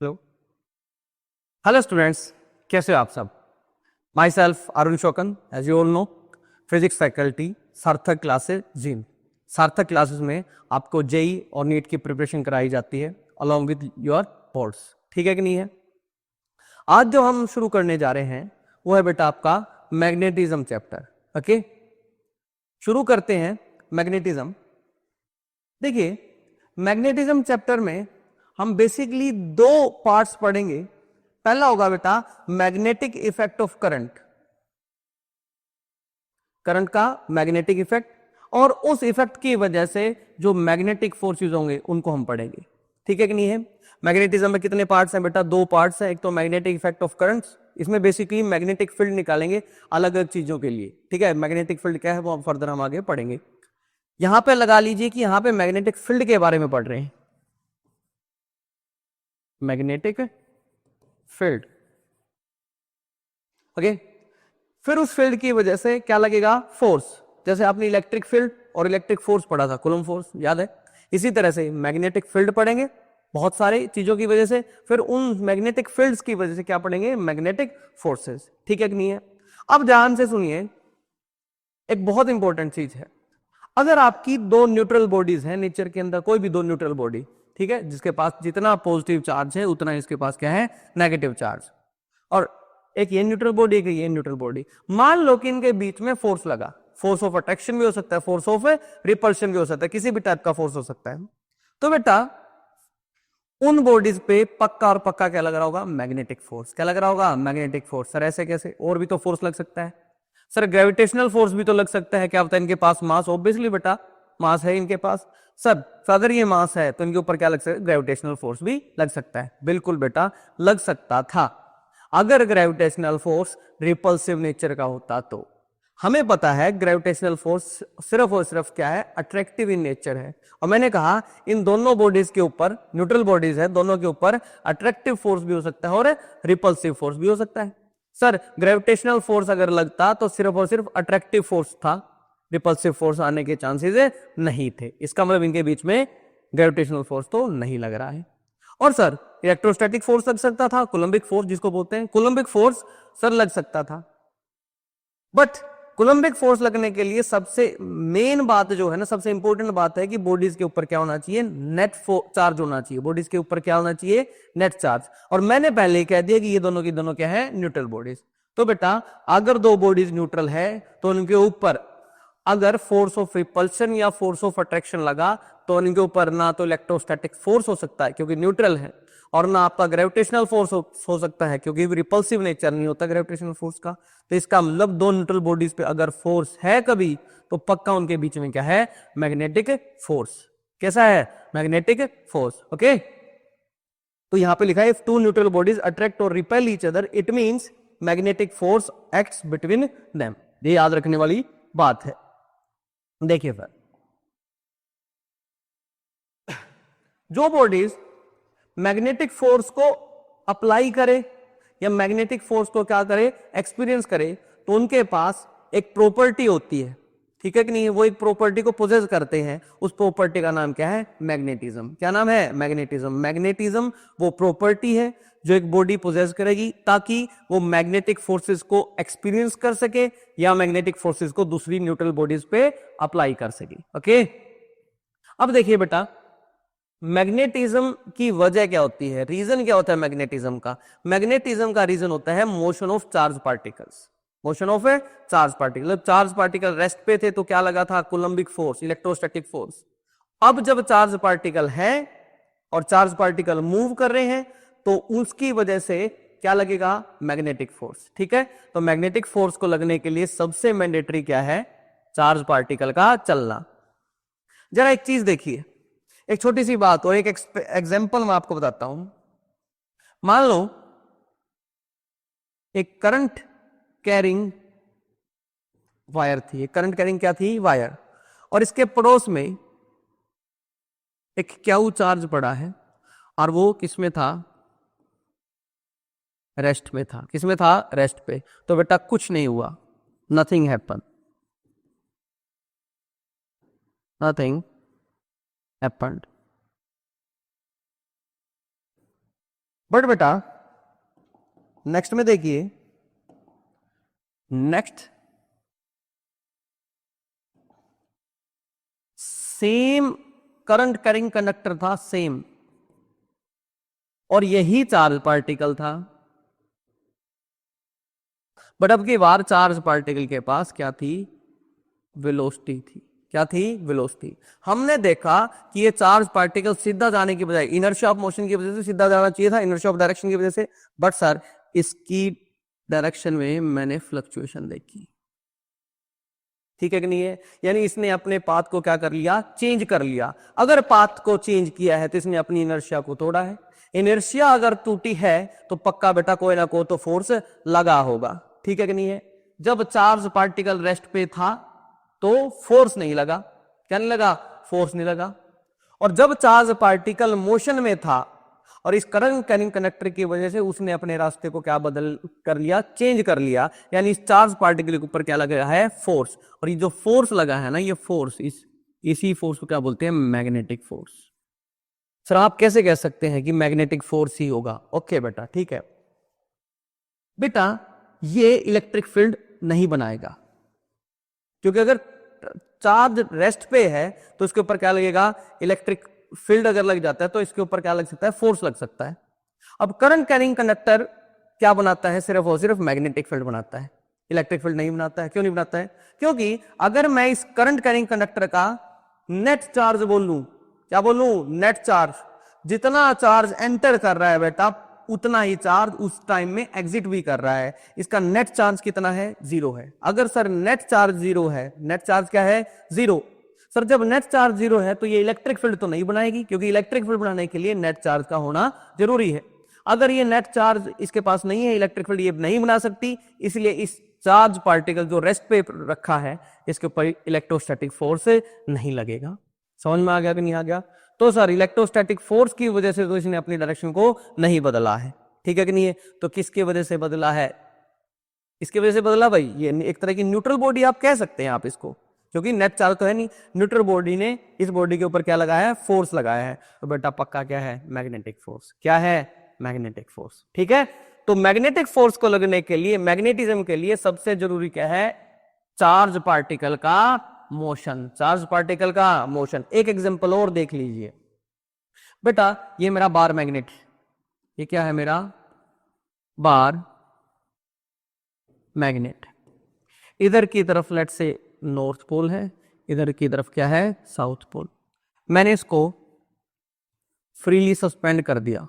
Hello hello students, कैसे हो आप सब। Myself Arun Shokan, as you all know, physics faculty, Sarthak classes जिम। सार्थक क्लासेस में आपको जेई और नीट की प्रिपरेशन कराई जाती है अलॉन्ग विद योर बोर्ड्स। ठीक है कि नहीं है। आज जो हम शुरू करने जा रहे हैं वो है बेटा आपका मैग्नेटिज्म चैप्टर। ओके, शुरू करते हैं मैग्नेटिज्म। देखिए, मैग्नेटिज्म चैप्टर में हम बेसिकली दो पार्ट्स पढ़ेंगे। पहला होगा बेटा magnetic effect of current, current का मैग्नेटिक इफेक्ट, और उस इफेक्ट की वजह से जो मैग्नेटिक फोर्सेस होंगे उनको हम पढ़ेंगे। ठीक है कि नहीं है। मैग्नेटिज्म में कितने पार्ट्स हैं बेटा? दो पार्ट्स हैं। एक तो मैग्नेटिक इफेक्ट ऑफ करंट्स, इसमें बेसिकली मैग्नेटिक फील्ड निकालेंगे अलग अलग चीजों के लिए। ठीक है, मैग्नेटिक फील्ड क्या है वो फर्दर हम आगे पढ़ेंगे। यहां पे लगा लीजिए कि यहां पे मैग्नेटिक फील्ड के बारे में पढ़ रहे हैं, मैग्नेटिक फील्ड। ओके, फिर उस फील्ड की वजह से क्या लगेगा? फोर्स। जैसे आपने इलेक्ट्रिक फील्ड और इलेक्ट्रिक फोर्स पढ़ा था, कूलम फोर्स, याद है। इसी तरह से मैग्नेटिक फील्ड पढ़ेंगे बहुत सारी चीजों की वजह से, फिर उन मैग्नेटिक फील्ड्स की वजह से क्या पढ़ेंगे? Magnetic forces. ठीक है कि नहीं है। अब ध्यान से सुनिए, एक बहुत इंपॉर्टेंट चीज है। अगर आपकी दो न्यूट्रल बॉडीज हैं नेचर के अंदर, कोई भी दो न्यूट्रल बॉडी, ठीक है, जिसके पास जितना पॉजिटिव चार्ज है उतना इसके पास क्या है? Negative charge. और एक ये न्यूट्रल बॉडी, एक ये न्यूट्रल बॉडी। मान लो कि इनके बीच में फोर्स लगा, फोर्स ऑफ अट्रैक्शन भी हो सकता है, फोर्स ऑफ रिपल्शन भी हो सकता है, किसी भी टाइप का फोर्स हो सकता है। तो बेटा उन बॉडीज पे पक्का और पक्का क्या लग रहा होगा? Magnetic force. क्या लग रहा होगा? Magnetic force. सर ऐसे कैसे? और भी तो फोर्स लग सकता है। सर ग्रेविटेशनल फोर्स भी तो लग सकता है। क्या होता है इनके पास? मास। ऑब्वियसली बेटा मास है इनके पास। सर अगर ये मास है तो इनके ऊपर क्या लग सकता है? ग्रेविटेशनल फोर्स भी लग सकता है। बिल्कुल बेटा लग सकता था, अगर ग्रेविटेशनल फोर्स रिपल्सिव नेचर का होता तो। हमें पता है ग्रेविटेशनल फोर्स सिर्फ और सिर्फ क्या है? अट्रैक्टिव इन नेचर है। और मैंने कहा इन दोनों बॉडीज के ऊपर, न्यूट्रल बॉडीज है, दोनों के ऊपर अट्रैक्टिव फोर्स भी हो सकता है और रिपल्सिव फोर्स भी हो सकता है। सर ग्रेविटेशनल फोर्स अगर लगता तो सिर्फ और सिर्फ अट्रैक्टिव फोर्स था, रिपल्सिव फोर्स आने के चांसेस नहीं थे। इसका मतलब इनके बीच में ग्रेविटेशनल फोर्स तो नहीं लग रहा है। और सर इलेक्ट्रोस्टैटिक फोर्स लग सकता था, कोलंबिक फोर्स जिसको बोलते हैं, कोलंबिक फोर्स सर लग सकता था। बट कोलंबिक फोर्स लगने के लिए सबसे मेन बात जो है ना, सबसे इंपॉर्टेंट बात है कि बॉडीज के ऊपर क्या होना चाहिए? नेट चार्ज होना चाहिए। बॉडीज के ऊपर क्या होना चाहिए? Net charge. और मैंने पहले ही कह दिया कि ये दोनों की दोनों क्या है? Neutral bodies. तो बेटा अगर दो बॉडीज न्यूट्रल है तो उनके ऊपर अगर फोर्स ऑफ रिपल्शन या फोर्स ऑफ अट्रैक्शन लगा तो उनके ऊपर ना तो इलेक्ट्रोस्टैटिक फोर्स हो सकता है क्योंकि न्यूट्रल है, और ना आपका ग्रेविटेशनल फोर्स हो सकता है क्योंकि रिपल्सिव नेचर नहीं होता ग्रेविटेशनल फोर्स का। तो इसका मतलब दो न्यूट्रल बॉडीज पे अगर फोर्स है कभी तो पक्का उनके बीच में क्या है? Magnetic force. कैसा है? Magnetic force. ओके, तो यहां पे लिखा है if two neutral bodies attract और repel each other it means magnetic force acts between them. ये याद रखने वाली बात है। देखिए फिर जो बॉडीज मैग्नेटिक फोर्स को अप्लाई करे या मैग्नेटिक फोर्स को क्या करे? एक्सपीरियंस करे, तो उनके पास एक प्रॉपर्टी होती है। ठीक है कि नहीं है। वो एक प्रॉपर्टी को पोजेस करते हैं, उस प्रॉपर्टी का नाम क्या है? मैग्नेटिज्म। क्या नाम है? मैग्नेटिज्म। मैग्नेटिज्म वो प्रॉपर्टी है जो एक बॉडी पोजेस करेगी ताकि वो मैग्नेटिक फोर्सेस को एक्सपीरियंस कर सके या मैग्नेटिक फोर्सेस को दूसरी न्यूट्रल बॉडीज पे अप्लाई कर सके। ओके, अब देखिए बेटा मैग्नेटिज्म की वजह क्या होती है? रीजन क्या होता है मैग्नेटिज्म का? मैग्नेटिज्म का रीजन होता है motion of charge particles. Motion of charge particle. Charge particle rest पे थे तो क्या लगा था? Coulombic force, electrostatic force. अब जब चार्ज पार्टिकल है और चार्ज पार्टिकल मूव कर रहे हैं तो उसकी वजह से क्या लगेगा? Magnetic force. ठीक है, तो मैग्नेटिक फोर्स को लगने के लिए सबसे मैंडेटरी क्या है? चार्ज पार्टिकल का चलना। जरा एक चीज देखिए, एक छोटी सी बात और एक एग्जांपल मैं आपको बताता हूं। मान लो एक करंट कैरिंग वायर थी। एक करंट कैरिंग क्या थी? वायर। और इसके पड़ोस में एक क्यू चार्ज पड़ा है और वो किसमें था? रेस्ट में था। किसमें था? रेस्ट पे। तो बेटा कुछ नहीं हुआ, nothing happen, nothing happened. But बेटा नेक्स्ट में देखिए, next same current carrying conductor था, सेम, और यही चार्ज पार्टिकल था। बट अब की बार चार्ज पार्टिकल के पास क्या थी? वेलोसिटी थी। क्या थी? वेलोसिटी। हमने देखा कि ये चार्ज पार्टिकल सीधा जाने की बजाय इनर्शिया ऑफ मोशन की वजह से सीधा जाना चाहिए था, इनर्शिया ऑफ डायरेक्शन की वजह से, बट सर इसकी डायरेक्शन में मैंने फ्लक्चुएशन देखी। ठीक है कि नहीं है? यानी इसने अपने पाथ को क्या कर लिया? चेंज कर लिया। अगर पाथ को चेंज किया है तो इसने अपनी इनर्शिया को तोड़ा है। इनर्शिया अगर टूटी है तो पक्का बेटा कोई ना कोई तो फोर्स लगा होगा। ठीक है कि नहीं है? जब चार्ज पार्टिकल रेस्ट पे था तो फोर्स नहीं लगा। क्या नहीं लगा? फोर्स नहीं लगा। और जब चार्ज पार्टिकल मोशन में था और इस करंट कैरिंग कंडक्टर की वजह से उसने अपने रास्ते को क्या बदल कर लिया? चेंज कर लिया। यानी इस चार्ज पार्टिकल के ऊपर क्या लगा है? फोर्स। और ये जो फोर्स लगा है ना, ये फोर्स, इसी फोर्स को क्या बोलते हैं? Magnetic force. सर आप कैसे कह सकते हैं कि मैग्नेटिक फोर्स ही होगा? ओके बेटा, ठीक है बेटा, ये इलेक्ट्रिक फील्ड नहीं बनाएगा, क्योंकि अगर चार्ज रेस्ट पे है तो इसके ऊपर क्या लगेगा? इलेक्ट्रिक फील्ड अगर लग जाता है तो इसके ऊपर क्या लग सकता है? फोर्स लग सकता है। अब करंट कैरिंग कंडक्टर क्या बनाता है? सिर्फ और सिर्फ मैग्नेटिक फील्ड बनाता है, इलेक्ट्रिक फील्ड नहीं बनाता है। क्यों नहीं बनाता है? क्योंकि अगर मैं इस करंट कैरिंग कंडक्टर का नेट चार्ज बोल लूं, क्या बोलूं? नेट चार्ज, जितना चार्ज एंटर कर रहा है बेटा उतना ही चार्ज उस टाइम में एग्जिट भी कर रहा है। इसका नेट चार्ज कितना है? 0 है। अगर सर नेट चार्ज 0 है, नेट चार्ज क्या है? 0। सर जब नेट चार्ज 0 है तो ये इलेक्ट्रिक फील्ड तो नहीं बनाएगी, क्योंकि इलेक्ट्रिक फील्ड बनाने के लिए नेट चार्ज का होना जरूरी है। अगर ये नेट चार्ज इसके पास नहीं है, इलेक्ट्रिक फील्ड ये नहीं बना सकती, इसलिए इस चार्ज पार्टिकल जो रेस्ट पे रखा है इसके ऊपर इलेक्ट्रोस्टैटिक फोर्स नहीं लगेगा। समझ में आ गया कि नहीं आ गया? तो सर इलेक्ट्रोस्टैटिक फोर्स की वजह से तो इसने अपनी डायरेक्शन को नहीं बदला है। ठीक है कि नहीं है? तो किसकी वजह से बदला है? इसकी वजह से बदला भाई, ये एक तरह की न्यूट्रल बॉडी आप कह सकते हैं आप इसको, क्योंकि नेट चार्ज तो है नहीं। न्यूट्रल बॉडी ने इस बॉडी के ऊपर क्या लगाया है? फोर्स लगाया है। तो बेटा पक्का क्या है? Magnetic force. क्या है? Magnetic force. ठीक है, तो मैग्नेटिक फोर्स को लगने के लिए, मैग्नेटिज्म के लिए सबसे जरूरी क्या है? चार्ज पार्टिकल का मोशन। चार्ज पार्टिकल का मोशन। एक एग्जांपल और देख लीजिए बेटा, ये मेरा बार मैग्नेट, ये क्या है? मेरा बार मैग्नेट। इधर की तरफ लेट से नॉर्थ पोल है, इधर की तरफ क्या है? South pole. मैंने इसको फ्रीली सस्पेंड कर दिया।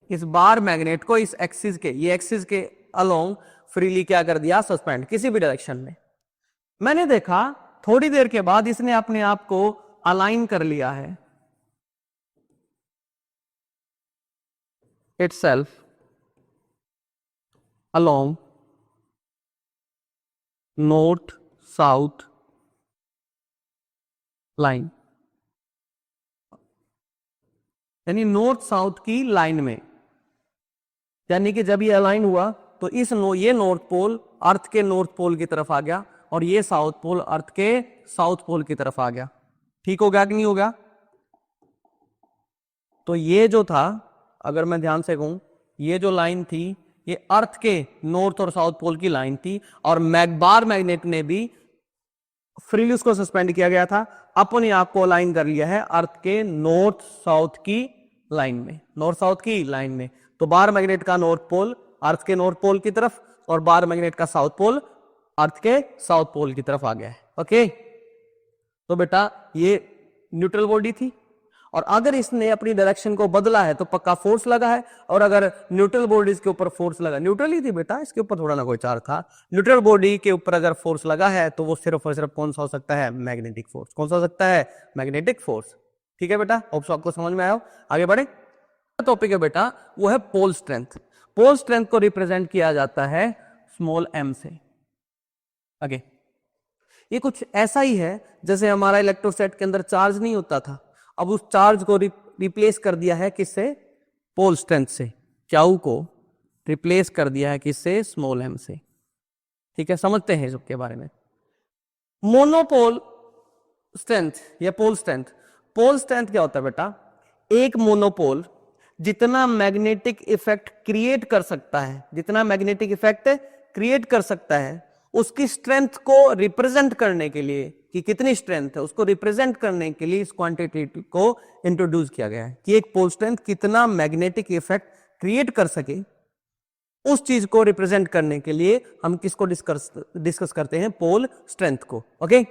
इस बार मैग्नेट को इस एक्सिस के, ये एक्सिस के अलोंग फ्रीली क्या कर दिया? सस्पेंड, किसी भी डायरेक्शन में। मैंने देखा थोड़ी देर के बाद इसने अपने आप को अलाइन कर लिया है, itself along north south line, यानी नॉर्थ साउथ की लाइन में। यानी कि जब ये अलाइन हुआ तो ये नॉर्थ पोल अर्थ के नॉर्थ पोल की तरफ आ गया और ये साउथ पोल अर्थ के साउथ पोल की तरफ आ गया। ठीक हो गया कि नहीं हो गया? तो ये जो था, अगर मैं ध्यान से कहूं, ये जो लाइन थी ये अर्थ के नॉर्थ और साउथ पोल की लाइन थी, और बार मैग्नेट ने भी फ्रीली उसको सस्पेंड किया गया था, अपने आप को अलाइन कर लिया है अर्थ के नॉर्थ साउथ की लाइन में, नॉर्थ साउथ की लाइन में। तो बार मैग्नेट का नॉर्थ पोल अर्थ के नॉर्थ पोल की तरफ और बार मैग्नेट का साउथ पोल अर्थ के साउथ पोल की तरफ आ गया है। ओके, तो बेटा ये न्यूट्रल बॉडी थी, और अगर इसने अपनी डायरेक्शन को बदला है तो पक्का फोर्स लगा है। और अगर न्यूट्रल बॉडीज के ऊपर फोर्स लगा, न्यूट्रल ही थी बेटा, इसके ऊपर थोड़ा ना कोई चार्ज था, न्यूट्रल बॉडी के ऊपर अगर फोर्स लगा है तो वो सिर्फ और सिर्फ कौन सा हो सकता है? Magnetic force. कौन सा हो सकता है? Magnetic force. ठीक है बेटा, होप सो आपको समझ में आया हो। आगे बढ़े, टॉपिक है बेटा वो है पोल स्ट्रेंथ। पोल स्ट्रेंथ को रिप्रेजेंट किया जाता है स्मॉल m से। आगे ये कुछ ऐसा ही है जैसे हमारा इलेक्ट्रोस्टैट के अंदर चार्ज नहीं होता था, अब उस चार्ज को रिप्लेस कर दिया है किससे? पोल स्ट्रेंथ से। चाउ को रिप्लेस कर दिया है किससे? स्मॉल m से। ठीक है, समझते हैं इसके बारे में। मोनोपोल स्ट्रेंथ या पोल स्ट्रेंथ। पोल स्ट्रेंथ क्या होता है बेटा, एक मोनोपोल जितना मैग्नेटिक इफेक्ट क्रिएट कर सकता है, जितना मैग्नेटिक इफेक्ट क्रिएट कर सकता है, उसकी स्ट्रेंथ को रिप्रेजेंट करने के लिए कि कितनी स्ट्रेंथ है, उसको रिप्रेजेंट करने के लिए इस क्वांटिटी को इंट्रोड्यूस किया गया है कि एक पोल स्ट्रेंथ कितना मैग्नेटिक इफेक्ट क्रिएट कर सके। उस चीज को रिप्रेजेंट करने के लिए हम किसको डिस्कस करते हैं, पोल स्ट्रेंथ को। ओके,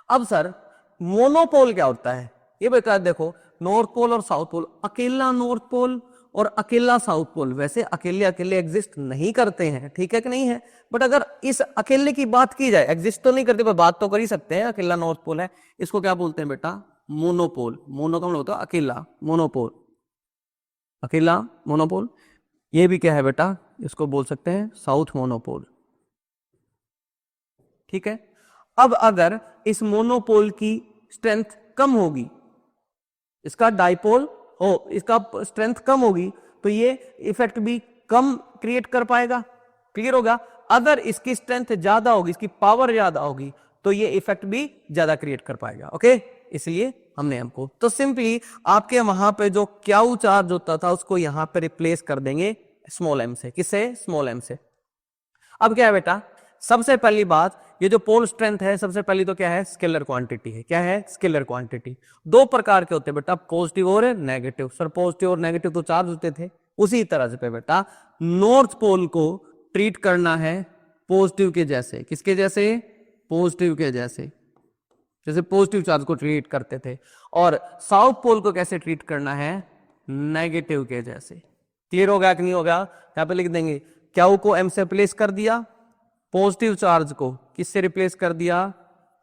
अब सर मोनोपोल क्या होता है ये बता। देखो नॉर्थ पोल और साउथ पोल, अकेला नॉर्थ पोल और अकेला साउथ पोल वैसे अकेले अकेले एग्जिस्ट नहीं करते हैं, ठीक है कि नहीं है, बट अगर इस अकेले की बात की जाए, एग्जिस्ट तो नहीं करते पर बात तो कर ही सकते हैं, अकेला नॉर्थ पोल है, इसको क्या बोलते हैं बेटा, मोनोपोल। मोनो का मतलब होता है अकेला, मोनोपोल, अकेला मोनोपोल। ये भी क्या है बेटा, इसको बोल सकते हैं साउथ मोनोपोल, ठीक है। अब अगर इस मोनोपोल की स्ट्रेंथ कम होगी, इसका डाइपोल हो, इसका स्ट्रेंथ कम होगी, तो ये इफेक्ट भी कम क्रिएट कर पाएगा, क्लियर होगा। अगर इसकी स्ट्रेंथ ज्यादा होगी, इसकी पावर ज्यादा होगी, तो ये इफेक्ट भी ज्यादा क्रिएट कर पाएगा। ओके, इसलिए हमने हमको तो सिंपली आपके वहां पे जो क्यू चार्ज होता था उसको यहां पे रिप्लेस कर देंगे स्मॉल एम से। किससे, स्मॉल एम से। अब क्या है बेटा, सबसे पहली बात, ये जो पोल स्ट्रेंथ है सबसे पहली तो क्या है, स्केलर क्वांटिटी है। क्या है, स्केलर क्वांटिटी। दो प्रकार के होते हैं बेटा, पॉजिटिव और नेगेटिव। सर पॉजिटिव और नेगेटिव तो चार्ज होते थे, उसी तरह से पे बेटा नॉर्थ पोल को ट्रीट करना है पॉजिटिव के जैसे। किसके जैसे, पॉजिटिव के जैसे, जैसे पॉजिटिव चार्ज को ट्रीट करते थे। और साउथ पोल को कैसे ट्रीट करना है, नेगेटिव के जैसे। क्लियर होगा कि नहीं होगा, यहां पे लिख देंगे क्यू को एम से रिप्लेस कर दिया, पॉजिटिव चार्ज को किससे रिप्लेस कर दिया,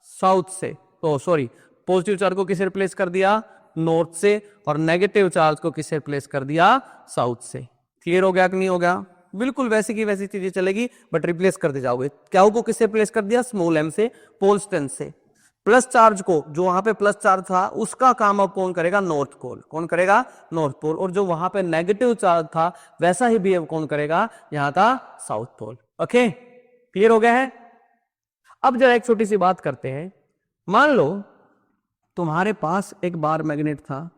साउथ से, तो सॉरी पॉजिटिव चार्ज को किससे रिप्लेस कर दिया, नॉर्थ से, और नेगेटिव चार्ज को किससे रिप्लेस कर दिया, साउथ से। क्लियर हो गया कि नहीं हो गया, बिल्कुल वैसी की वैसी चीजें चलेगी, बट रिप्लेस करते जाओगे। क्यू को किससे रिप्लेस कर दिया, स्मॉल एम से, पोल स्ट्रेंथ से। प्लस चार्ज को, जो वहां पे प्लस चार्ज था उसका काम अब कौन करेगा, नॉर्थ पोल। कौन करेगा, नॉर्थ पोल। और जो वहां पे नेगेटिव चार्ज था वैसा ही बिहेव कौन करेगा, यहां था साउथ पोल। ओके, क्लियर हो गया है। अब जरा एक छोटी सी बात करते हैं। मान लो तुम्हारे पास एक बार मैग्नेट था,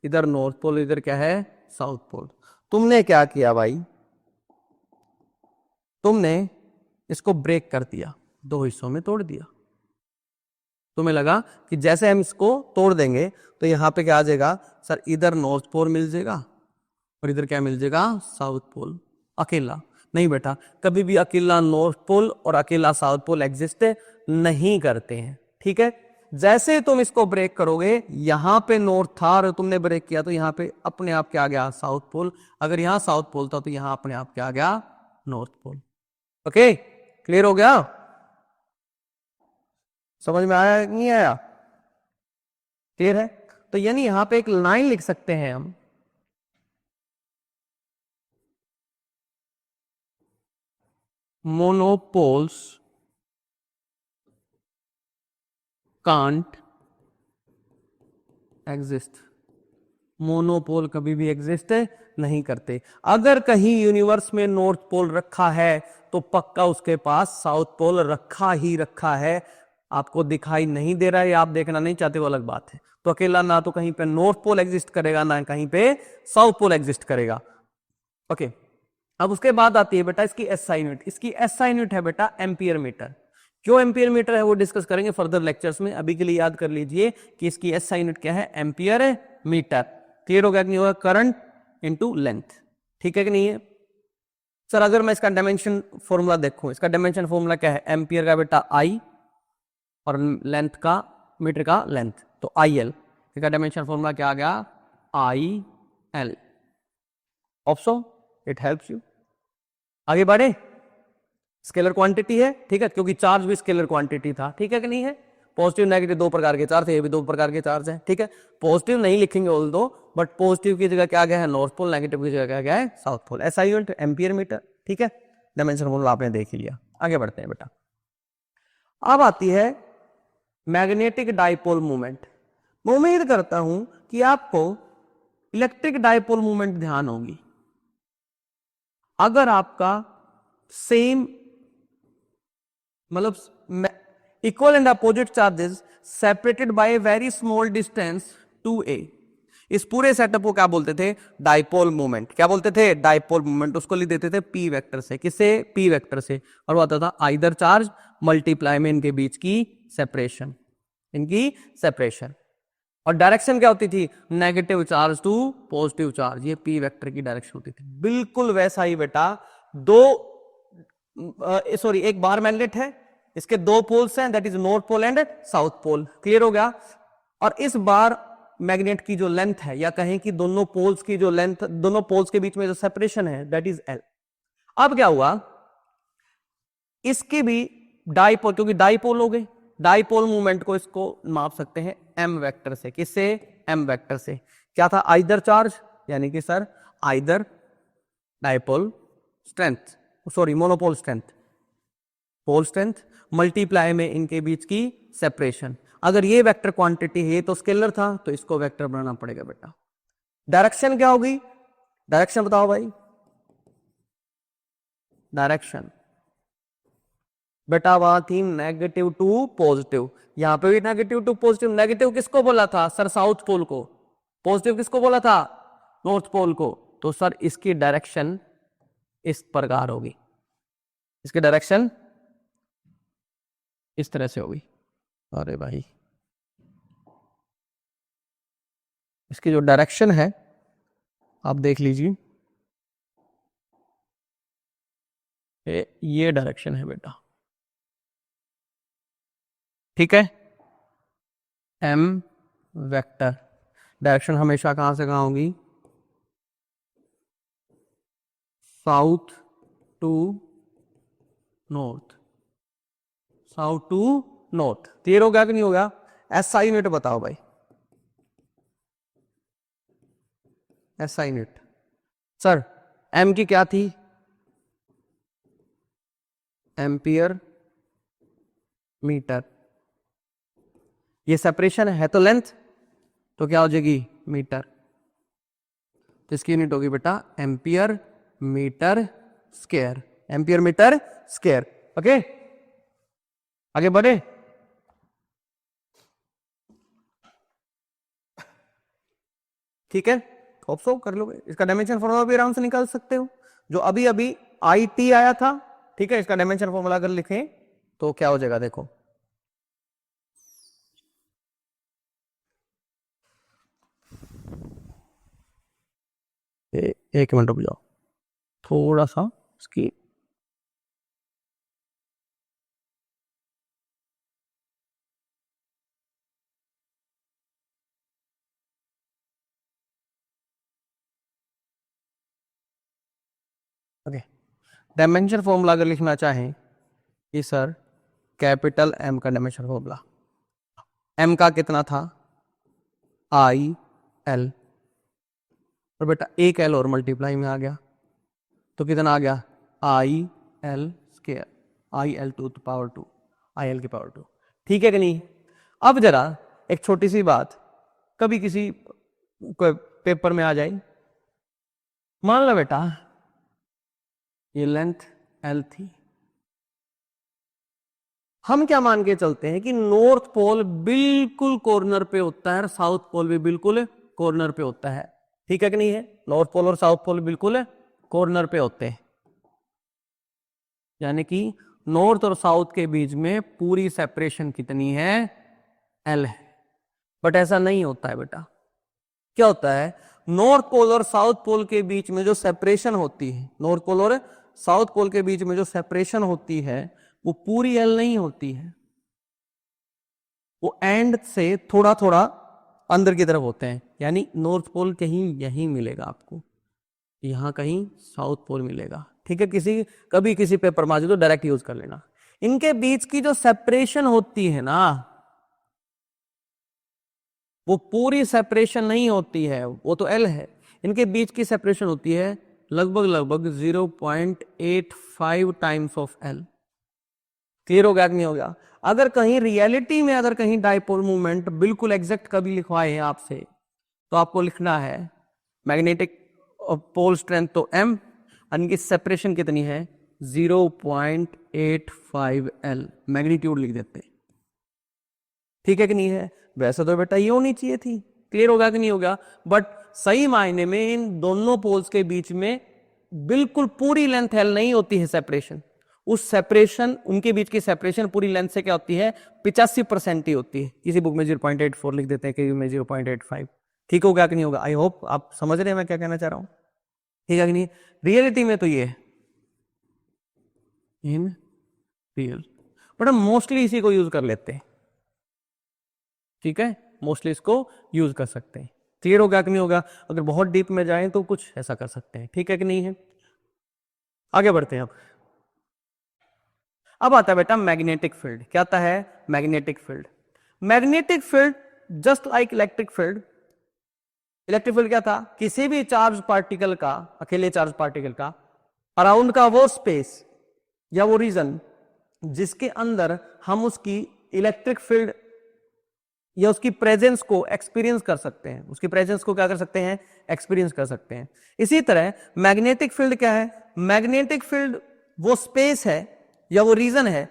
इधर नॉर्थ पोल, इधर क्या है, साउथ पोल। तुमने क्या किया भाई, तुमने इसको ब्रेक कर दिया, दो हिस्सों में तोड़ दिया। तुम्हें लगा कि जैसे हम इसको तोड़ देंगे तो यहां पे क्या आ जाएगा, सर इधर नॉर्थ पोल मिल जाएगा और इधर क्या मिल जाएगा, साउथ पोल। अकेला नहीं बेटा, कभी भी अकेला नॉर्थ पोल और अकेला साउथ पोल एग्जिस्ट नहीं करते हैं, ठीक है। जैसे तुम इसको ब्रेक करोगे, यहां पे नॉर्थ था और तुमने ब्रेक किया तो यहां पे अपने आप क्या आ गया, साउथ पोल। अगर यहां साउथ पोल था तो यहां अपने आप क्या आ गया, नॉर्थ पोल। ओके, क्लियर हो गया, समझ में आया नहीं आया, क्लियर है। तो यानी यहां पे एक लाइन लिख सकते हैं हम, monopoles can't exist। मोनोपोल कभी भी एग्जिस्ट नहीं करते। अगर कहीं यूनिवर्स में नॉर्थ पोल रखा है तो पक्का उसके पास साउथ पोल रखा ही रखा है। आपको दिखाई नहीं दे रहा है, आप देखना नहीं चाहते, वो अलग बात है। तो अकेला ना तो कहीं पे नॉर्थ पोल एग्जिस्ट करेगा, ना कहीं पे साउथ पोल एग्जिस्ट करेगा। ओके, अब उसके बाद आती है बेटा इसकी एसआई यूनिट। इसकी एसआई यूनिट है बेटा एम्पियर मीटर। क्यों एम्पियर मीटर है वो डिस्कस करेंगे फर्दर लेक्चर्स में। अभी के लिए याद कर लीजिए कि इसकी एसआई यूनिट क्या है, एम्पियर मीटर। क्लियर हो गया कि नहीं होगा, करंट इनटू लेंथ, ठीक है कि नहीं है। सर अगर मैं इसका डायमेंशन फॉर्मूला देखूं, इसका डायमेंशन फॉर्मूला क्या है, एम्पियर का बेटा आई और लेंथ का, मीटर का लेंथ, तो आई एल। इसका डायमेंशन फॉर्मूला क्या आ गया, आई एल। ऑप्शो इट हेल्प्स यू। आगे बढ़े, स्केलर क्वांटिटी है, ठीक है, क्योंकि चार्ज भी स्केलर क्वांटिटी था, ठीक है कि नहीं है। पॉजिटिव नेगेटिव दो प्रकार के चार्ज है, ये भी दो प्रकार के चार्ज है, ठीक है। पॉजिटिव नहीं लिखेंगे ऑल दो, बट पॉजिटिव की जगह क्या गया है, नॉर्थ पोल, नेगेटिव की जगह क्या गया है, south pole. SI unit ampere metre, ठीक है। डायमेंशन फॉर्मूला आपने देख ही लिया। आगे बढ़ते हैं बेटा। अब आती है मैग्नेटिक डाइपोल मूवमेंट। मैं उम्मीद करता हूं कि आपको इलेक्ट्रिक डाइपोल मूवमेंट ध्यान होगी। अगर आपका सेम मतलब equal and opposite charges separated by a very small distance two a. इस पूरे सेटअप को क्या बोलते थे? Dipole moment. क्या बोलते थे? Dipole moment. उसको लिख देते थे पी वेक्टर से। किससे? पी वेक्टर से। और वो आता था आइदर चार्ज मल्टीप्लाई में इनके बीच की सेपरेशन, इनकी सेपरेशन। और डायरेक्शन क्या होती थी? Negative charge to positive charge. ये पी वेक्टर की डायरेक्शन होती थी। बिल्कुल वैसा ही बेटा, एक बार मैग्नेट है, इसके दो पोल्स हैं, that is north pole and south pole. Clear हो गया? और इस बार मैग्नेट की जो लेंथ है, या कहें कि दोनों पोल्स की जो लेंथ, दोनों पोल्स के बीच में जो सेपरेशन है, दैट इज एल। अब क्या हुआ, इसके भी डाइपोल, क्योंकि डाइपोल हो गए, डाइपोल मूवमेंट को इसको माप सकते हैं एम वेक्टर से। किससे? एम वेक्टर से। क्या था? आइदर चार्ज, यानी कि sir either dipole strength, sorry monopole strength, pole strength multiply में इनके बीच की सेपरेशन। अगर ये वेक्टर क्वांटिटी है, तो स्केलर था, तो इसको वेक्टर बनाना पड़ेगा बेटा। डायरेक्शन क्या होगी? डायरेक्शन बताओ भाई। डायरेक्शन बेटा वहां थी नेगेटिव टू पॉजिटिव, यहां पे भी नेगेटिव टू पॉजिटिव। नेगेटिव किसको बोला था सर? साउथ पोल को। पॉजिटिव किसको बोला था? नॉर्थ पोल को। तो सर इसकी डायरेक्शन इस प्रकार होगी, इसकी डायरेक्शन इस तरह से होगी। अरे भाई, इसकी जो डायरेक्शन है आप देख लीजिए, ये डायरेक्शन है बेटा, ठीक है। एम वेक्टर डायरेक्शन हमेशा कहां से कहां होगी? South to north, south to north. Clear हो गया कि नहीं हो गया? एसआई यूनिट बताओ भाई, एसआई यूनिट। सर एम की क्या थी? Ampere metre. ये सेपरेशन है तो लेंथ, तो क्या हो जाएगी? मीटर। तो इसकी यूनिट होगी बेटा ampere metre square, ampere metre square. Okay, आगे बढ़े। ठीक है, होप सो कर लोगे। इसका डायमेंशन फॉर्मूला भी आराम से निकाल सकते हो, जो अभी अभी आई टी आया था। ठीक है, इसका डायमेंशन फॉर्मूला अगर लिखें तो क्या हो जाएगा? देखो, एक मिनट रुक जाओ, थोड़ा सा इसकी ओके। डायमेंशन फॉर्मूला अगर लिखना चाहें कि सर कैपिटल एम का डायमेंशन फॉर्मूला, एम का कितना था? आई एल, और बेटा एक एल और मल्टीप्लाई में आ गया, तो कितना आ गया? I L square, I L to power two, I L की पावर टू। ठीक है कि नहीं? अब जरा एक छोटी सी बात, कभी किसी पेपर में आ जाए, मान लो बेटा ये लेंथ एल थी, हम क्या मान के चलते हैं कि नॉर्थ पोल बिल्कुल कॉर्नर पे होता है और साउथ पोल भी बिल्कुल कॉर्नर पे होता है। ठीक है कि नहीं है? नॉर्थ पोल और साउथ पोल बिल्कुल कॉर्नर पे होते हैं, यानी कि नॉर्थ और साउथ के बीच में पूरी सेपरेशन कितनी है? एल है। बट ऐसा नहीं होता है बेटा। क्या होता है? नॉर्थ पोल और साउथ पोल के बीच में जो सेपरेशन होती है, नॉर्थ पोल और साउथ पोल के बीच में जो सेपरेशन होती है, वो पूरी एल नहीं होती है, वो एंड से थोड़ा थोड़ा अंदर की तरफ होते हैं। यानी नॉर्थ पोल कहीं यहीं मिलेगा आपको, यहां कहीं साउथ पोल मिलेगा। ठीक है, कभी किसी पेपर में आ जाए तो डायरेक्ट यूज कर लेना। इनके बीच की जो सेपरेशन होती है ना, वो पूरी सेपरेशन नहीं होती है, वो तो एल है। इनके बीच की सेपरेशन होती है लगभग 0.85 टाइम्स ऑफ एल। क्लियर हो गया कि नहीं हो गया? अगर कहीं रियलिटी में अगर कहीं डाइपोल मूवमेंट बिल्कुल एग्जैक्ट कभी लिखवाए आपसे, तो आपको लिखना है मैग्नेटिक पोल स्ट्रेंथ तो एम, इनकी सेपरेशन कितनी है? 0.85 एल। मैग्नीट्यूड लिख देते हैं, ठीक है कि नहीं है? वैसे तो बेटा ये होनी चाहिए थी। क्लियर होगा कि नहीं होगा? बट सही मायने में इन दोनों पोल्स के बीच में बिल्कुल पूरी लेंथ एल नहीं होती है सेपरेशन। उस सेपरेशन, उनके बीच की सेपरेशन पूरी लेंथ से क्या होती है? 85% ही होती है। किसी बुक में 0.84 लिख देते हैं, किसी में 0.85। ठीक होगा कि नहीं होगा? आई होप आप समझ रहे हैं मैं क्या कहना चाह रहा हूं। ठीक है कि नहीं? रियलिटी में तो ये है इन रियल, बट हम मोस्टली इसी को यूज कर लेते हैं। ठीक है, मोस्टली इसको यूज कर सकते हैं। क्लियर होगा कि नहीं होगा? अगर बहुत डीप में जाएं तो कुछ ऐसा कर सकते हैं। ठीक है कि नहीं है? आगे बढ़ते हैं। अब आता है बेटा मैग्नेटिक फील्ड। क्या आता है? Magnetic field. Magnetic field just like electric field. Electric field क्या था? किसी भी चार्ज पार्टिकल का, अकेले चार्ज पार्टिकल का अराउंड का वो स्पेस या वो रीजन जिसके अंदर हम उसकी इलेक्ट्रिक फील्ड या उसकी प्रेजेंस को एक्सपीरियंस कर सकते हैं। उसकी प्रेजेंस को क्या कर सकते हैं? एक्सपीरियंस कर सकते हैं। इसी तरह मैग्नेटिक फील्ड क्या है? मैग्नेटिक फील्ड वो स्पेस है या वो रीजन है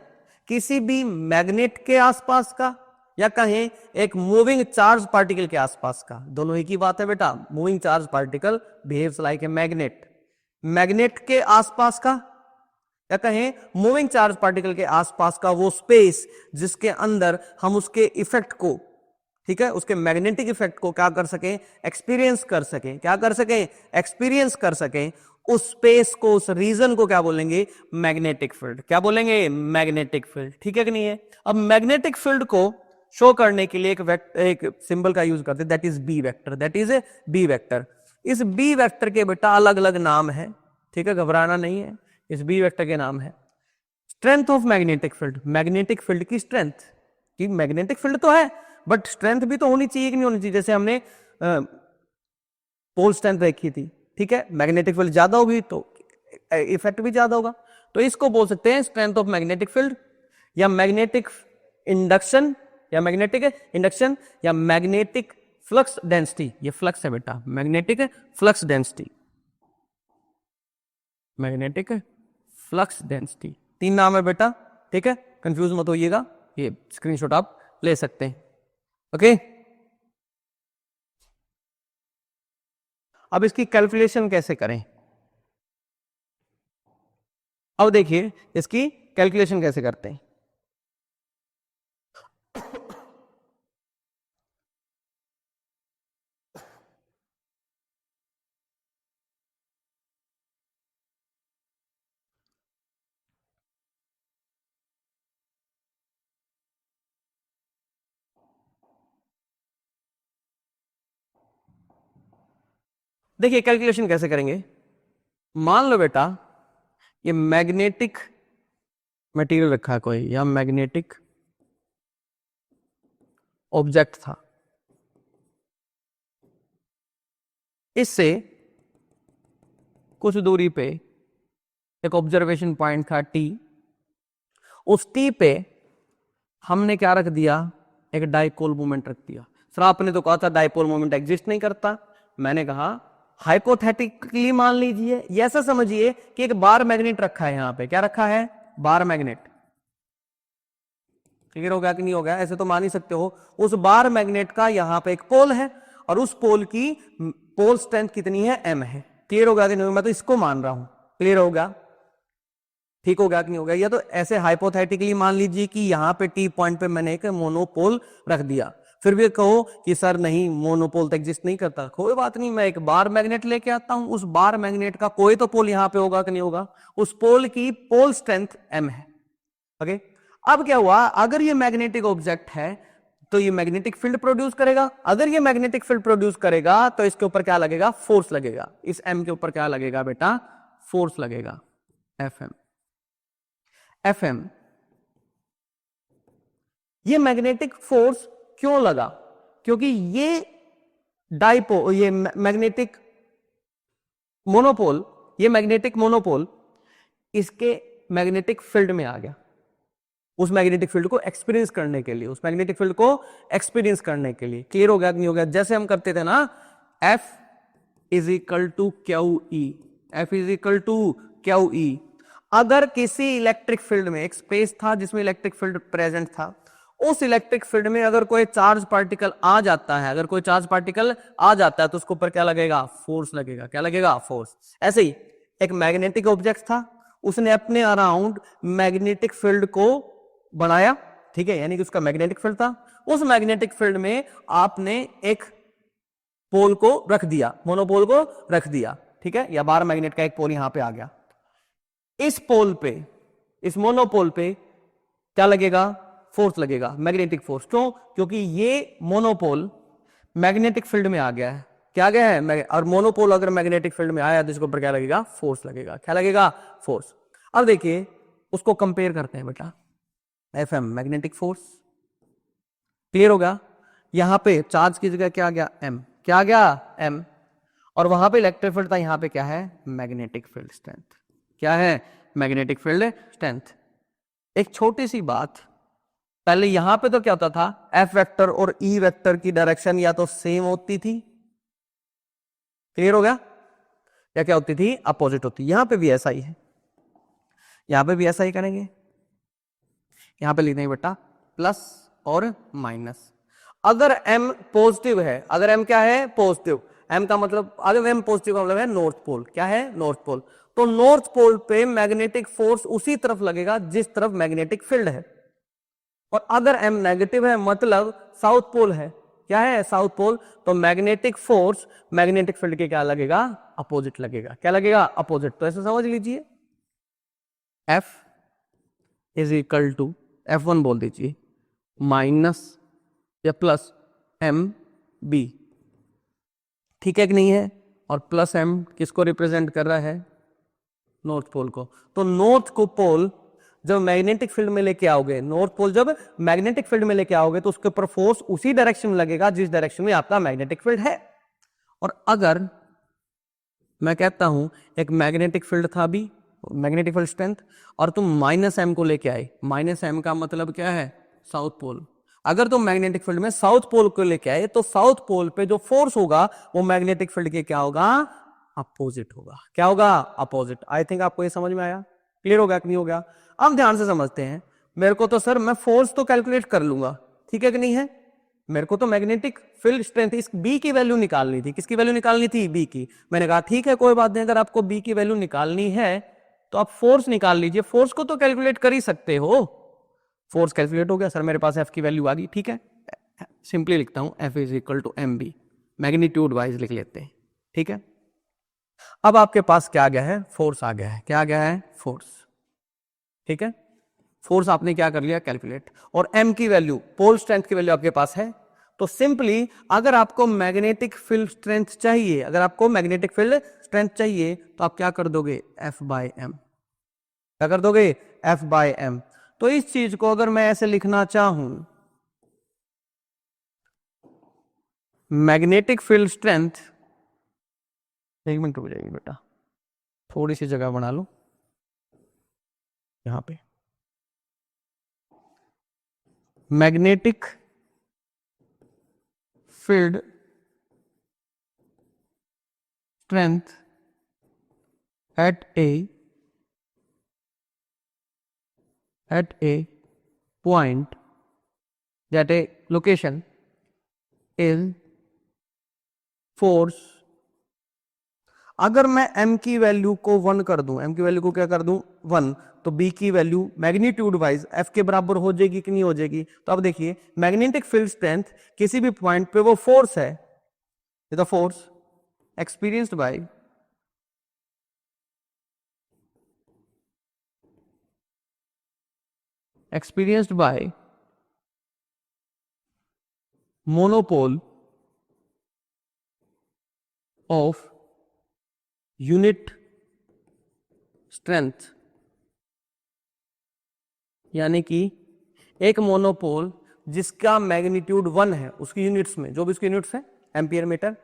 किसी भी मैग्नेट के आसपास का, या कहें एक मूविंग चार्ज पार्टिकल के आसपास का। दोनों ही की बात है बेटा। Moving charge particle behaves like a magnet. Magnet के आसपास का, या कहें मूविंग चार्ज पार्टिकल के आसपास का वो स्पेस जिसके अंदर हम उसके इफेक्ट को, ठीक है, उसके मैग्नेटिक इफेक्ट को क्या कर सकें? एक्सपीरियंस कर सकें। क्या कर सकें? एक्सपीरियंस कर सकें। उस स्पेस को, उस रीजन को क्या बोलेंगे? Magnetic field. क्या बोलेंगे? Magnetic field. ठीक है कि नहीं है? अब मैग्नेटिक फील्ड को शो करने के लिए एक सिंबल का यूज करते हैं, that is B vector. That is a B vector. इस बी वेक्टर के बेटा अलग अलग नाम है। ठीक है, घबराना नहीं है। इस बी वेक्टर के नाम है strength of magnetic field. Magnetic field की स्ट्रेंथ, कि मैग्नेटिक फील्ड तो है बट स्ट्रेंथ भी तो होनी चाहिए कि नहीं होनी चाहिए? जैसे हमने पोल स्ट्रेंथ देखी थी। ठीक है, मैग्नेटिक फील्ड ज्यादा होगी तो इफेक्ट भी ज्यादा होगा। तो इसको बोल सकते हैं स्ट्रेंथ ऑफ मैग्नेटिक फील्ड, या मैग्नेटिक इंडक्शन, या मैग्नेटिक इंडक्शन, या मैग्नेटिक फ्लक्स डेंसिटी। ये फ्लक्स है बेटा, magnetic flux density. Magnetic flux density, तीन नाम है बेटा। ठीक है, कंफ्यूज मत होइएगा, ये स्क्रीनशॉट आप ले सकते हैं। ओके, अब इसकी कैलकुलेशन कैसे करें? अब देखिए इसकी कैलकुलेशन कैसे करते हैं। देखिए कैलकुलेशन कैसे करेंगे। मान लो बेटा ये मैग्नेटिक मटेरियल रखा है कोई, या मैग्नेटिक ऑब्जेक्ट था। इससे कुछ दूरी पे एक ऑब्जर्वेशन पॉइंट था टी। उस टी पे हमने क्या रख दिया? एक डाइपोल मोमेंट रख दिया। सर आपने तो कहा था डाइपोल मोमेंट एग्जिस्ट नहीं करता। मैंने कहा हाइपोथेटिकली मान लीजिए, ये ऐसा समझिए कि एक बार मैग्नेट रखा है। यहां पे क्या रखा है? Bar magnet. क्लियर हो गया कि नहीं हो गया? ऐसे तो मान ही सकते हो। उस बार मैग्नेट का यहां पे एक पोल है और उस पोल की पोल स्ट्रेंथ कितनी है? एम है। क्लियर हो गया कि नहीं? मैं तो इसको मान रहा हूं। क्लियर हो गया? ठीक हो गया कि नहीं हो गया? या तो ऐसे हाइपोथेटिकली मान लीजिए कि यहां पे टी पॉइंट पे मैंने एक मोनोपोल रख दिया। फिर भी कहो कि सर नहीं, मोनोपोल तो एग्जिस्ट नहीं करता। कोई बात नहीं, मैं एक बार मैग्नेट लेके आता हूं। उस बार मैग्नेट का कोई तो पोल यहां पे होगा कि नहीं होगा? उस पोल की पोल स्ट्रेंथ एम है। ओके, अब क्या हुआ? अगर ये मैग्नेटिक ऑब्जेक्ट है तो ये मैग्नेटिक फील्ड प्रोड्यूस करेगा। अगर ये मैग्नेटिक फील्ड प्रोड्यूस करेगा तो इसके ऊपर क्या लगेगा? फोर्स लगेगा। इस एम के ऊपर क्या लगेगा बेटा? फोर्स लगेगा, एफ एम। एफ एम, ये मैग्नेटिक फोर्स क्यों लगा? क्योंकि ये मैग्नेटिक मोनोपोल, ये मैग्नेटिक मोनोपोल इसके मैग्नेटिक फील्ड में आ गया। उस मैग्नेटिक फील्ड को एक्सपीरियंस करने के लिए, उस मैग्नेटिक फील्ड को एक्सपीरियंस करने के लिए। क्लियर हो गया नहीं हो गया? जैसे हम करते थे ना, F is equal to Q E, F is equal to Q E. अगर किसी इलेक्ट्रिक फील्ड में एक स्पेस था जिसमें इलेक्ट्रिक फील्ड प्रेजेंट था, उस इलेक्ट्रिक फील्ड में अगर कोई चार्ज पार्टिकल आ जाता है, अगर कोई चार्ज पार्टिकल आ जाता है तो उसके ऊपर क्या लगेगा, फोर्स लगेगा। क्या लगेगा, फोर्स। ऐसे ही एक मैग्नेटिक ऑब्जेक्ट था, उसने अपने अराउंड मैग्नेटिक फील्ड को बनाया, ठीक है, यानी कि उसका मैग्नेटिक फील्ड था। उस मैग्नेटिक फील्ड में आपने एक पोल को रख दिया, मोनोपोल को रख दिया, ठीक है, या बार मैग्नेट का एक पोल यहां पे आ गया। इस पोल पे, इस मोनोपोल पे क्या लगेगा, फोर्स लगेगा, मैग्नेटिक फोर्स। क्यों? क्योंकि ये मोनोपोल मैग्नेटिक फील्ड में आ गया है। क्या आ गया है, और मोनोपोल अगर मैग्नेटिक फील्ड में आया तो इसके ऊपर क्या लगेगा, फोर्स लगेगा। क्या लगेगा, फोर्स। अब देखिए उसको कंपेयर करते हैं बेटा, एफएम मैग्नेटिक फोर्स, क्लियर होगा। यहां पे चार्ज की जगह क्या आ गया, एम। क्या आ गया, एम। और वहां पे इलेक्ट्रिक फील्ड था, यहां पे क्या है, मैग्नेटिक फील्ड स्ट्रेंथ। क्या है, मैग्नेटिक फील्ड स्ट्रेंथ। एक छोटी सी बात, पहले यहां पे तो क्या होता था, एफ वेक्टर और ई वेक्टर की डायरेक्शन या तो सेम होती थी, क्लियर हो गया, या क्या होती थी, अपोजिट होती। यहां पे भी ऐसा ही है, यहां पे भी ऐसा ही करेंगे। यहां पे लिख देंगे बेटा प्लस और माइनस। अगर एम पॉजिटिव है, अगर एम क्या है, पॉजिटिव, एम का मतलब, अगर एम पॉजिटिव का मतलब है नॉर्थ पोल। क्या है, नॉर्थ पोल। तो नॉर्थ पोल पे मैग्नेटिक फोर्स उसी तरफ लगेगा जिस तरफ मैग्नेटिक फील्ड है। और अगर एम नेगेटिव है मतलब साउथ पोल है, क्या है, साउथ पोल, तो मैग्नेटिक फोर्स मैग्नेटिक फील्ड के क्या लगेगा, अपोजिट लगेगा। क्या लगेगा, अपोजिट। तो ऐसे समझ लीजिए, F is equal to, F1 बोल दीजिए, माइनस या प्लस एम बी, ठीक है कि नहीं है। और प्लस एम किसको रिप्रेजेंट कर रहा है, नॉर्थ पोल को। तो नॉर्थ को पोल जब मैग्नेटिक फील्ड में लेके आओगे, नॉर्थ पोल जब मैग्नेटिक फील्ड में लेके आओगे तो उसके ऊपर फोर्स उसी डायरेक्शन में लगेगा जिस डायरेक्शन में आपका मैग्नेटिक फील्ड है। और अगर मैं कहता हूं एक मैग्नेटिक फील्ड था भी, मैग्नेटिक फील्ड स्ट्रेंथ, और तुम माइनस एम को लेके आए, माइनस एम का मतलब क्या है, साउथ पोल। अगर तुम मैग्नेटिक फील्ड में साउथ पोल को लेके आए तो साउथ पोल पे जो फोर्स होगा वो मैग्नेटिक फील्ड के क्या होगा, अपोजिट होगा। क्या होगा, अपोजिट। आई थिंक आपको ये समझ में आया, क्लियर हो गया कि नहीं हो गया। अब ध्यान से समझते हैं। मेरे को तो सर मैं फोर्स तो कैलकुलेट कर लूंगा, ठीक है कि नहीं है, मेरे को तो मैग्नेटिक फील्ड स्ट्रेंथ इस बी की वैल्यू निकालनी थी। किसकी वैल्यू निकालनी थी, बी की। मैंने कहा ठीक है कोई बात नहीं, अगर आपको बी की वैल्यू निकालनी है तो आप फोर्स निकाल लीजिए, फोर्स को तो कैलकुलेट कर ही सकते हो। फोर्स कैलकुलेट हो गया, सर मेरे पास एफ की वैल्यू आ गई, ठीक है, सिंपली लिखता हूं F is equal to M B, magnitude wise लिख लेते हैं, ठीक है। अब आपके पास क्या आ गया है, फोर्स आ गया है। क्या आ गया है, फोर्स, ठीक है। फोर्स आपने क्या कर लिया, कैलकुलेट। और एम की वैल्यू, पोल स्ट्रेंथ की वैल्यू आपके पास है। तो सिंपली अगर आपको मैग्नेटिक फील्ड स्ट्रेंथ चाहिए, अगर आपको मैग्नेटिक फील्ड स्ट्रेंथ चाहिए तो आप क्या कर दोगे, एफ बाय एम। क्या कर दोगे, एफ बाय एम। तो इस चीज को अगर मैं ऐसे लिखना चाहूं, मैग्नेटिक फील्ड स्ट्रेंथ, एक मिनट रुक जाइए बेटा, थोड़ी सी जगह बना लो यहां पे। Magnetic field strength at a point, at a location is force। अगर मैं m की वैल्यू को 1 कर दूं, m की वैल्यू को क्या कर दूं, 1, तो b की वैल्यू मैग्नीट्यूड वाइज f के बराबर हो जाएगी कि नहीं हो जाएगी। तो अब देखिए मैग्नेटिक फील्ड स्ट्रेंथ किसी भी पॉइंट पे वो फोर्स है, the force experienced by monopole of unit strength, यानी कि एक मोनोपोल जिसका मैग्नीट्यूड 1 है, उसकी यूनिट्स में जो भी उसकी यूनिट्स है एम्पियर मीटर,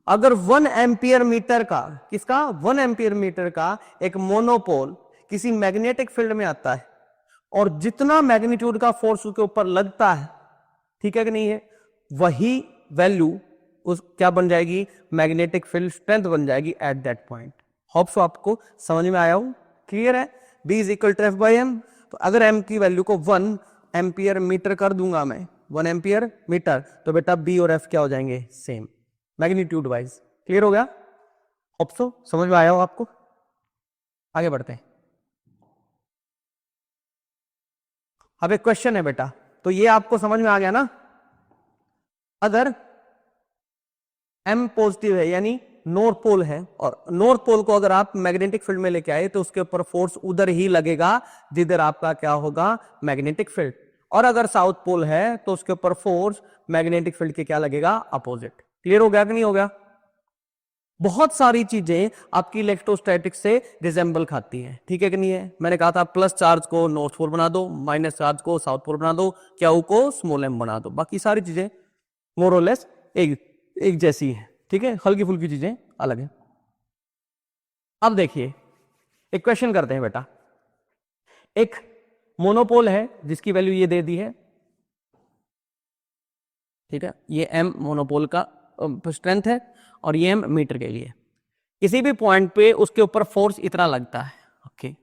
अगर 1 एम्पियर मीटर का, किसका, 1 एम्पियर मीटर का एक मोनोपोल किसी मैग्नेटिक फील्ड में आता है और जितना मैग्नीट्यूड का फोर्स उसके ऊपर लगता है, ठीक है कि नहीं है, वही वैल्यू उस क्या बन जाएगी, मैग्नेटिक फील्ड स्ट्रेंथ बन जाएगी at that point. Hope so आपको समझ में आया हो, क्लियर है। B is equal to F by M. तो अगर m की वैल्यू को 1 एम्पियर मीटर कर दूंगा मैं, 1 एम्पियर मीटर, तो बेटा बी और एफ क्या हो जाएंगे, सेम मैग्नीट्यूड वाइज। क्लियर हो गया? होप सो समझ में आया हो आपको। आगे बढ़ते हैं। अब एक क्वेश्चन है बेटा, तो ये आपको समझ में आ गया ना। अगर एम पॉजिटिव है यानी नॉर्थ पोल है, और नॉर्थ पोल को अगर आप मैग्नेटिक फील्ड में लेके आए तो उसके ऊपर फोर्स उधर ही लगेगा जिधर आपका क्या होगा, मैग्नेटिक फील्ड। और अगर साउथ पोल है तो उसके ऊपर फोर्स मैग्नेटिक फील्ड के क्या लगेगा, अपोजिट। क्लियर हो गया कि नहीं हो गया? बहुत सारी चीजें आपकी इलेक्ट्रोस्टैटिक से रिजेंबल खाती हैं, ठीक है कि नहीं है? मैंने कहा था प्लस चार्ज को नॉर्थ पोल बना दो, माइनस चार्ज को साउथ पोल बना दो, क्यू को स्मॉल एम बना दो, बाकी सारी चीजें मोर और लेस एक जैसी है, ठीक है, हल्की फुल्की चीजें अलग है। अब देखिए एक क्वेश्चन करते हैं बेटा। एक मोनोपोल है जिसकी वैल्यू ये दे दी है, ठीक है, ये एम मोनोपोल का स्ट्रेंथ है और ये एम मीटर के लिए। किसी भी पॉइंट पे उसके ऊपर फोर्स इतना लगता है, ओके,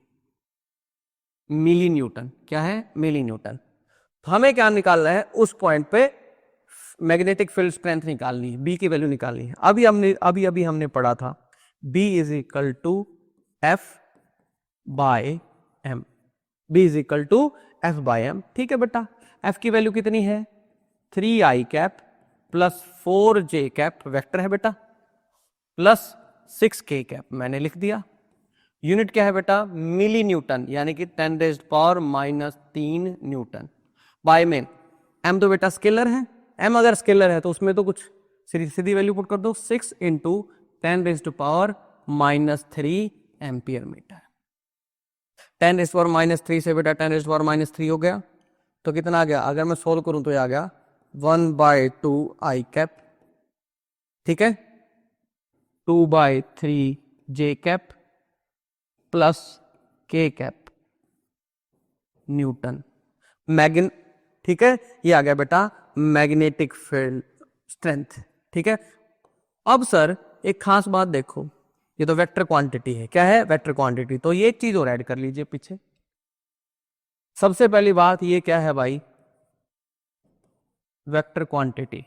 मिली न्यूटन। क्या है? मिली न्यूटन। तो हमें क्या निकालना है, उस पॉइंट पे मैग्नेटिक फील्ड स्ट्रेंथ निकालनी है, बी की वैल्यू निकालनी है। अभी हमने पढ़ा था B is equal to F by M, B is equal to F by M, ठीक है बेटा। एफ की वैल्यू कितनी है, 3i cap plus 4j cap, vector है बेटा, प्लस 6k कैप, मैंने लिख दिया। यूनिट क्या है बेटा, मिली न्यूटन, यानी कि 10⁻³ न्यूटन बाय में। एम तो बेटा स्केलर है, एम अगर स्केलर है तो उसमें तो कुछ सीधी वैल्यू पुट कर दो, 6 इंटू 10⁻³ एम्पियर मीटर। 10⁻³ से बेटा 10⁻³ हो गया, तो कितना आ गया, अगर मैं सोल्व करूं तो ये आ गया 1/2 i कैप, ठीक है, 2/3j cap plus k cap newton मैग्न, ठीक है, ये आ गया बेटा मैग्नेटिक फील्ड स्ट्रेंथ, ठीक है। अब सर एक खास बात देखो, ये तो वेक्टर क्वांटिटी है, क्या है, वेक्टर क्वांटिटी। तो ये चीज और ऐड कर लीजिए पीछे। सबसे पहली बात ये क्या है भाई, वेक्टर क्वांटिटी।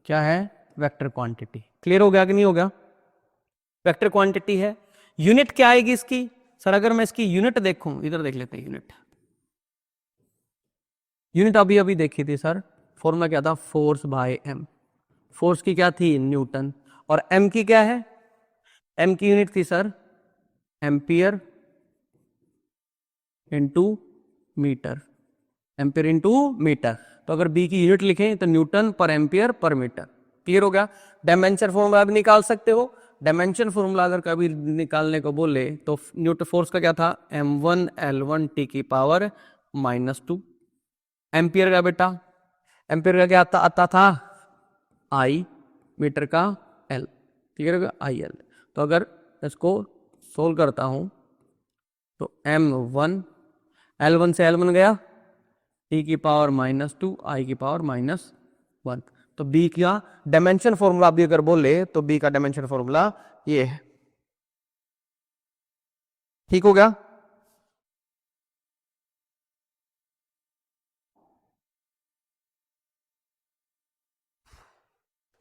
क्या है, वेक्टर क्वांटिटी। क्लियर हो गया कि नहीं हो गया? वेक्टर क्वांटिटी है। यूनिट क्या आएगी इसकी, सर अगर मैं इसकी यूनिट देखूं, इधर देख लेते हैं यूनिट। यूनिट अभी अभी देखी थी सर, फॉर्मूला क्या था, फोर्स बाय एम। फोर्स की क्या थी, न्यूटन, और एम की क्या है, एम की यूनिट थी sir ampere into metre, ampere into metre. तो अगर बी की यूनिट लिखें तो न्यूटन पर एम्पियर पर मीटर। क्लियर हो गया? डायमेंशन फॉर्मूला भी निकाल सकते हो। डायमेंशन फॉर्मूला अगर कभी निकालने को बोले तो न्यूटन फोर्स का क्या था, m1L1t की पावर -2। एम्पियर का बेटा, एम्पियर का क्या आता था, आई, मीटर का एल, क्लियर हो गया, आई एल। तो अगर इसको सोल्व करता हूं तो m1, L1 से L1 गया, t की पावर -2, आई की पावर -1। तो b का डायमेंशन फॉर्मूला भी अगर बोले तो b का डायमेंशन फॉर्मूला ये है, ठीक हो गया?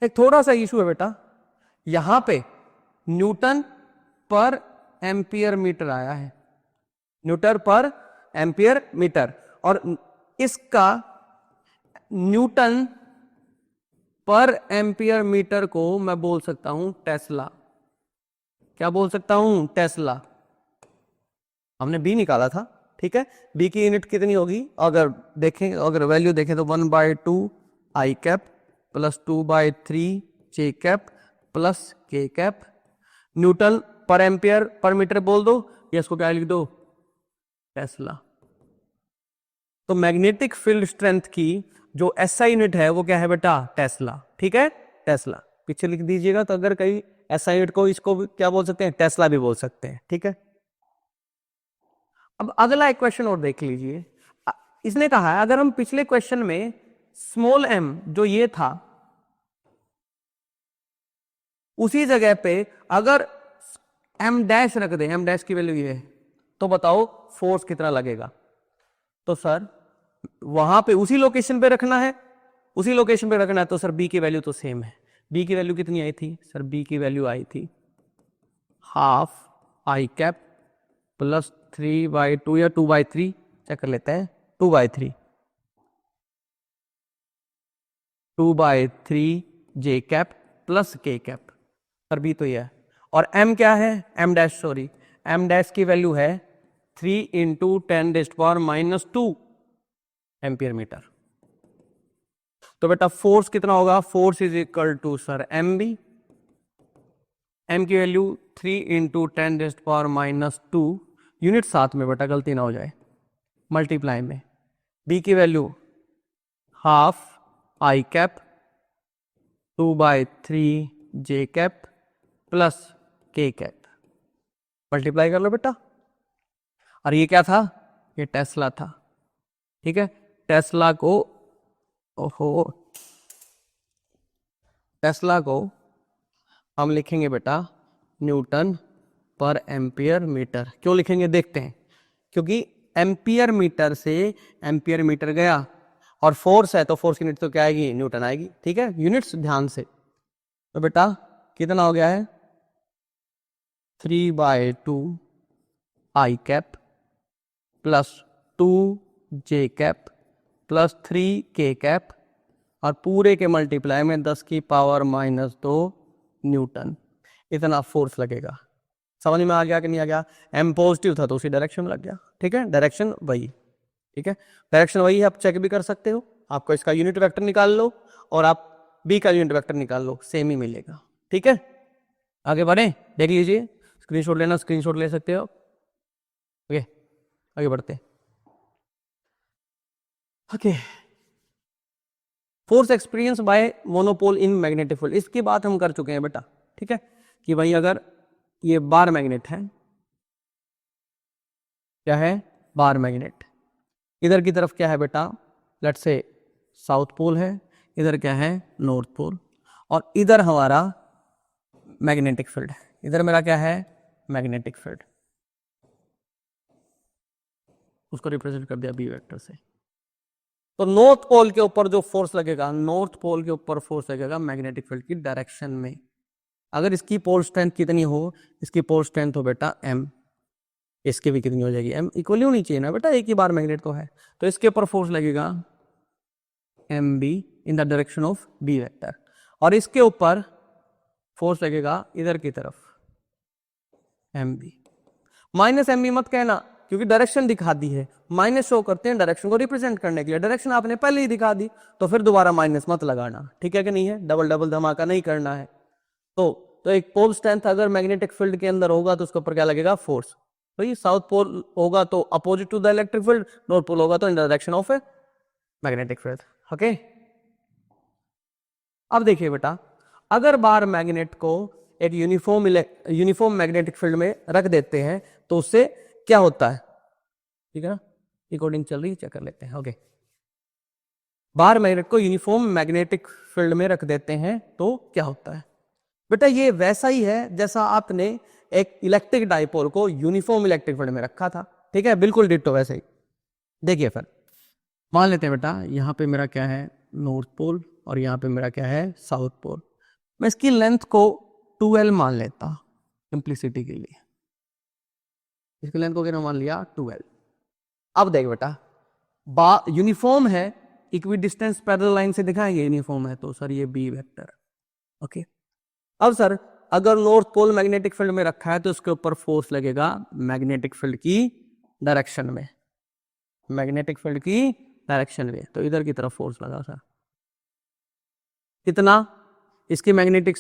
एक थोड़ा सा इशू है बेटा, यहां पे न्यूटन पर एम्पियर मीटर आया है, न्यूटन पर एम्पियर मीटर, और इसका न्यूटन पर एम्पियर मीटर को मैं बोल सकता हूं टेस्ला। क्या बोल सकता हूं, टेस्ला। हमने बी निकाला था, ठीक है, बी की यूनिट कितनी होगी, अगर देखें, अगर वैल्यू देखें तो 1/2 i cap plus 2/3j cap plus k cap. Newton पर एम्पियर पर मीटर बोल दो, या इसको क्या लिख दो, टेस्ला। तो मैग्नेटिक फील्ड स्ट्रेंथ की जो एसआई यूनिट है वो क्या है बेटा, टेस्ला, ठीक है, टेस्ला पीछे लिख दीजिएगा। तो अगर कहीं एसआई यूनिट को इसको क्या बोल सकते हैं, टेस्ला भी बोल सकते हैं, ठीक है। अब अगला एक क्वेश्चन और देख लीजिए। इसने कहा है अगर हम पिछले क्वेश्चन में स्मॉल एम जो ये था, उसी जगह पे अगर एम डैश रख दे, एम डैश की वैल्यू ये है, तो बताओ फोर्स कितना लगेगा। तो सर वहां पे उसी लोकेशन पे रखना है, उसी लोकेशन पे रखना है, तो सर बी की वैल्यू तो सेम है। बी की वैल्यू कितनी आई थी सर? बी की वैल्यू आई थी हाफ आई कैप प्लस 3/2 या 2/3, चेक कर लेते हैं, 2/3, 2/3 J cap plus K cap, sir B तो ये है। और एम क्या है? M dash, sorry, M dash की वैल्यू है 3 इंटू 10⁻⁻² एम्पियर मीटर। तो बेटा फोर्स कितना होगा? Force is equal to sir M B, M की वैल्यू 3 इंटू 10⁻⁻² यूनिट साथ में बेटा, गलती ना हो जाए, मल्टीप्लाई में। बी की value half I cap 2/3 J cap plus K cap, multiply कर लो बेटा। और ये क्या था? ये टेस्ला था, ठीक है। टेस्ला को, ओहो, टेस्ला को हम लिखेंगे बेटा न्यूटन पर एम्पियर मीटर। क्यों लिखेंगे देखते हैं, क्योंकि एम्पियर मीटर से एम्पियर मीटर गया और फोर्स है तो फोर्स यूनिट तो क्या आएगी? न्यूटन आएगी, ठीक है। यूनिट्स ध्यान से, तो बेटा कितना हो गया है? 3/2 आई कैप प्लस 2 जे कैप प्लस 3 के कैप और पूरे के मल्टीप्लाई में 10⁻⁻² न्यूटन, इतना फोर्स लगेगा। समझ में आ गया कि नहीं आ गया? एम पॉजिटिव था तो उसी डायरेक्शन में लग गया, ठीक है। डायरेक्शन वही, ठीक है, डायरेक्शन वही है। आप चेक भी कर सकते हो, आपको इसका यूनिट वेक्टर निकाल लो और आप बी का यूनिट वेक्टर निकाल लो, सेम ही मिलेगा, ठीक है। आगे बढ़े, देख लीजिए, स्क्रीनशॉट लेना, स्क्रीनशॉट ले सकते हो। ओके, आगे बढ़ते। Okay, force experience by monopole in magnetic field, इसकी बात हम कर चुके हैं बेटा, ठीक है, कि भाई अगर ये बार मैग्नेट है, क्या है? Bar magnet. इधर की तरफ क्या है बेटा? लेट्स से साउथ पोल है, इधर क्या है? नॉर्थ पोल, और इधर हमारा मैग्नेटिक फील्ड है। इधर मेरा क्या है? मैग्नेटिक फील्ड, उसको रिप्रेजेंट कर दिया बी वेक्टर से। तो नॉर्थ पोल के ऊपर जो फोर्स लगेगा, नॉर्थ पोल के ऊपर फोर्स लगेगा मैग्नेटिक फील्ड की डायरेक्शन में। अगर इसकी पोल स्ट्रेंथ कितनी हो? इसकी पोल स्ट्रेंथ हो बेटा m, इसकी भी कितनी हो जाएगी? m, इक्वली होनी चाहिए ना बेटा, एक ही बार मैग्नेट तो है, तो इसके ऊपर फोर्स लगेगा mb in the direction of b vector, और इसके ऊपर फोर्स लगेगा इधर की तरफ mb। माइनस mb मत कहना, क्योंकि डायरेक्शन दिखा दी है, माइनस शो करते हैं डायरेक्शन को रिप्रेजेंट करने के लिए। डायरेक्शन आपने पहले ही दिखा दी, तो फिर दोबारा माइनस मत लगाना, ठीक है कि नहीं है? डबल डबल धमाका नहीं करना है। तो एक पोल स्ट्रेंथ अगर मैग्नेटिक फील्ड के अंदर होगा तो उसके ऊपर क्या लगेगा? फोर्स। तो ये साउथ पोल होगा तो opposite to the electric field, north pole होगा तो in direction of magnetic field, okay. अब देखिए बेटा, अगर बार मैग्नेट को एक यूनिफॉर्म मैग्नेटिक फील्ड में रख देते हैं तो उससे क्या होता है, ठीक है ना? रिकॉर्डिंग चल रही है, चेक कर लेते हैं, ओके। बार मैग्नेट को यूनिफॉर्म मैग्नेटिक फील्ड में रख देते हैं तो क्या होता है बेटा? ये वैसा ही है जैसा आपने एक इलेक्ट्रिक डाइपोल को यूनिफॉर्म इलेक्ट्रिक फील्ड में रखा था, ठीक है, बिल्कुल डिट्टो वैसे ही। देखिए फिर मान लेते हैं बेटा, यहां पे मेरा क्या है? नॉर्थ पोल, और यहां पे मेरा क्या है? South pole. मैं इसकी लेंथ को 2l मान लेता सिंप्लिसिटी के लिए, इसकी लेंथ को क्या मान लिया? 2l। अब देख बेटा, यूनिफॉर्म है, इक्वी डिस्टेंस पैरेलल लाइन से दिखाएंगे यूनिफॉर्म है, तो सर ये बी वेक्टर, ओके। अब सर अगर नॉर्थ पोल मैग्नेटिक फील्ड में रखा है तो उसके ऊपर फोर्स लगेगा मैग्नेटिक फील्ड की डायरेक्शन में, मैग्नेटिक फील्ड की डायरेक्शन में, तो इधर की तरफ फोर्स लगा सर। कितना? इसकी मैग्नेटिक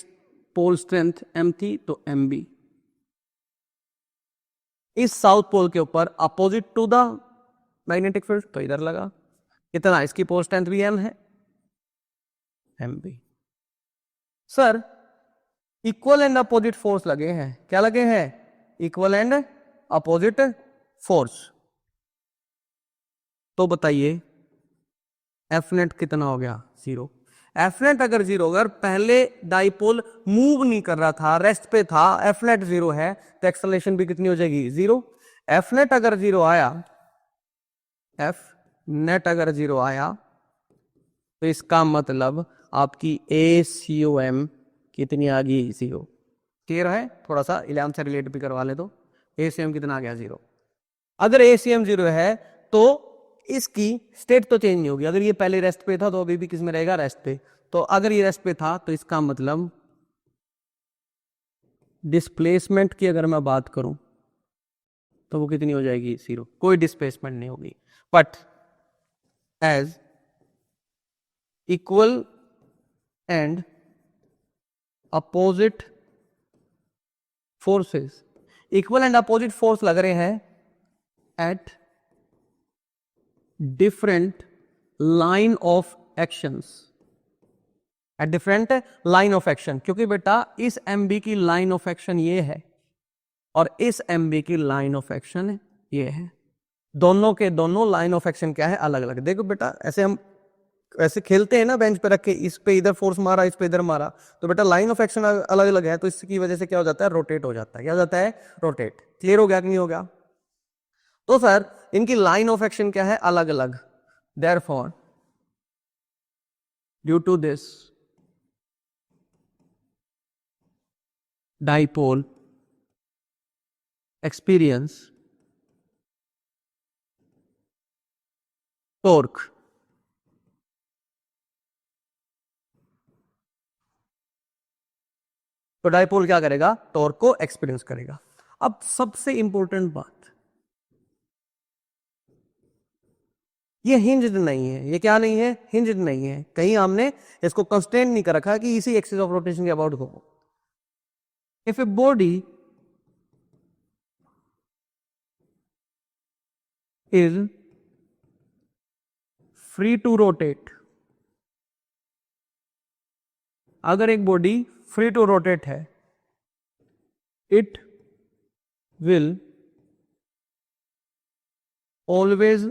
पोल स्ट्रेंथ m थी तो mb, इस साउथ पोल के ऊपर opposite to the magnetic field तो इधर लगा। कितना? इसकी पोल स्ट्रेंथ भी m है, mb। Sir equal and opposite force लगे हैं, क्या लगे हैं? Equal and opposite force. तो बताइए एफ नेट कितना हो गया? 0। एफ नेट अगर 0, अगर पहले डाइपोल मूव नहीं कर रहा था, रेस्ट पे था, एफ नेट 0 है, तो एक्सेलरेशन भी कितनी हो जाएगी? 0। एफ नेट अगर 0 आया, एफ नेट अगर 0 आया तो इसका मतलब आपकी ACOM कितनी आ गई? 0। क्लियर है? थोड़ा सा 11 से रिलेट भी करवा ले तो ACM कितना आ गया? 0। अगर ACM 0 है तो इसकी स्टेट तो चेंज नहीं होगी। अगर ये पहले रेस्ट पे था तो अभी भी किस में रहेगा? रेस्ट पे। तो अगर ये रेस्ट पे था तो इसका मतलब डिस्प्लेसमेंट की अगर मैं बात करूं तो वो कितनी हो जाएगी? 0। कोई डिस्प्लेसमेंट नहीं होगी। But as equal and opposite forces, equal and opposite force लग रहे हैं at different line of actions, at different line of action. क्योंकि बेटा इस MB की लाइन ऑफ एक्शन ये है और इस MB की लाइन ऑफ एक्शन ये है। दोनों के दोनों लाइन ऑफ एक्शन क्या है? अलग अलग। देखो बेटा ऐसे हम ऐसे खेलते हैं ना बेंच पे रख के, इस पे इधर फोर्स मारा, इस पे इधर मारा, तो बेटा लाइन ऑफ एक्शन अलग अलग है, तो इसकी वजह से क्या हो जाता है? रोटेट हो जाता है। क्या हो जाता है? रोटेट। क्लियर हो गया कि नहीं हो गया? तो सर इनकी लाइन ऑफ एक्शन क्या है? अलग अलग। Therefore due to this dipole experience torque. तो डाइपोल क्या करेगा? टॉर्क को एक्सपीरियंस करेगा। अब सबसे इंपॉर्टेंट बात, ये हिंज्ड नहीं है। ये क्या नहीं है? हिंज्ड नहीं है। कहीं हमने इसको कंस्टेंट नहीं कर रखा कि इसी एक्सिस ऑफ रोटेशन के अबाउट हो। If a body is free to rotate, अगर एक बॉडी फ्री टू रोटेट है, it will always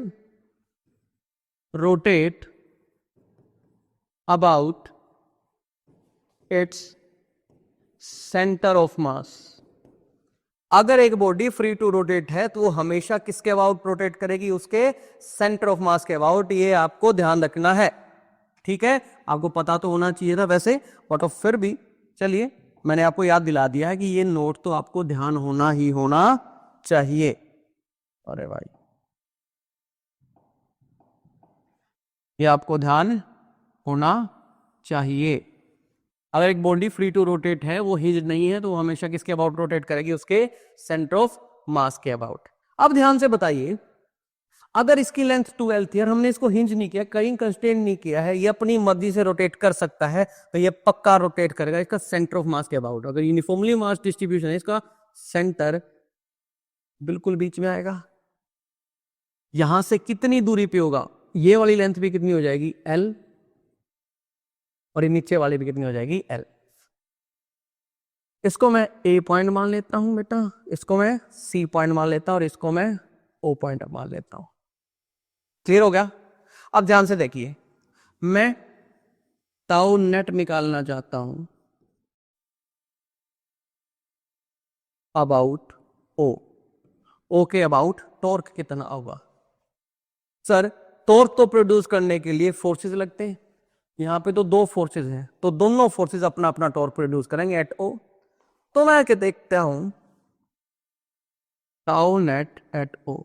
rotate about its centre of mass. अगर एक बॉडी फ्री टू रोटेट है तो वो हमेशा किसके अबाउट रोटेट करेगी? उसके सेंटर ऑफ मास के अबाउट। ये आपको ध्यान रखना है। ठीक है, आपको पता तो होना चाहिए था वैसे, बट फिर भी चलिए मैंने आपको याद दिला दिया है कि ये नोट तो आपको ध्यान होना ही होना चाहिए। अरे भाई ये आपको ध्यान होना चाहिए। अगर एक बॉडी फ्री टू रोटेट है, वो हिंज नहीं है, तो वो हमेशा किसके अबाउट रोटेट करेगी? उसके सेंटर ऑफ मास के अबाउट। अब ध्यान से बताइए, अगर इसकी लेंथ 12 थी और हमने इसको हिंज नहीं किया, कहीं कंस्टेंट नहीं किया है, ये अपनी मर्जी से रोटेट कर सकता है, तो ये पक्का रोटेट करेगा इसका सेंटर ऑफ मास के अबाउट। अगर यूनिफॉर्मली मास डिस्ट्रीब्यूशन है, इसका सेंटर बिल्कुल बीच में आएगा। यहां से कितनी दूरी पे होगा? ये वाली लेंथ भी कितनी हो जाएगी? L, और ये नीचे वाली भी कितनी हो जाएगी? L। इसको मैं A पॉइंट मान लेता हूं बेटा, इसको मैं C पॉइंट मान लेता हूं, और इसको मैं O पॉइंट मान लेता हूं। क्लियर हो गया? अब ध्यान से देखिए, मैं ताऊ नेट निकालना चाहता हूं अबाउट O के अबाउट टॉर्क कितना होगा? सर टॉर्क तो प्रोड्यूस करने के लिए फोर्सेस लगते हैं, यहां पे तो दो फोर्सेस हैं, तो दोनों फोर्सेस अपना अपना टॉर्क प्रोड्यूस करेंगे एट O। तो मैं क्या देखता हूं, tau net at O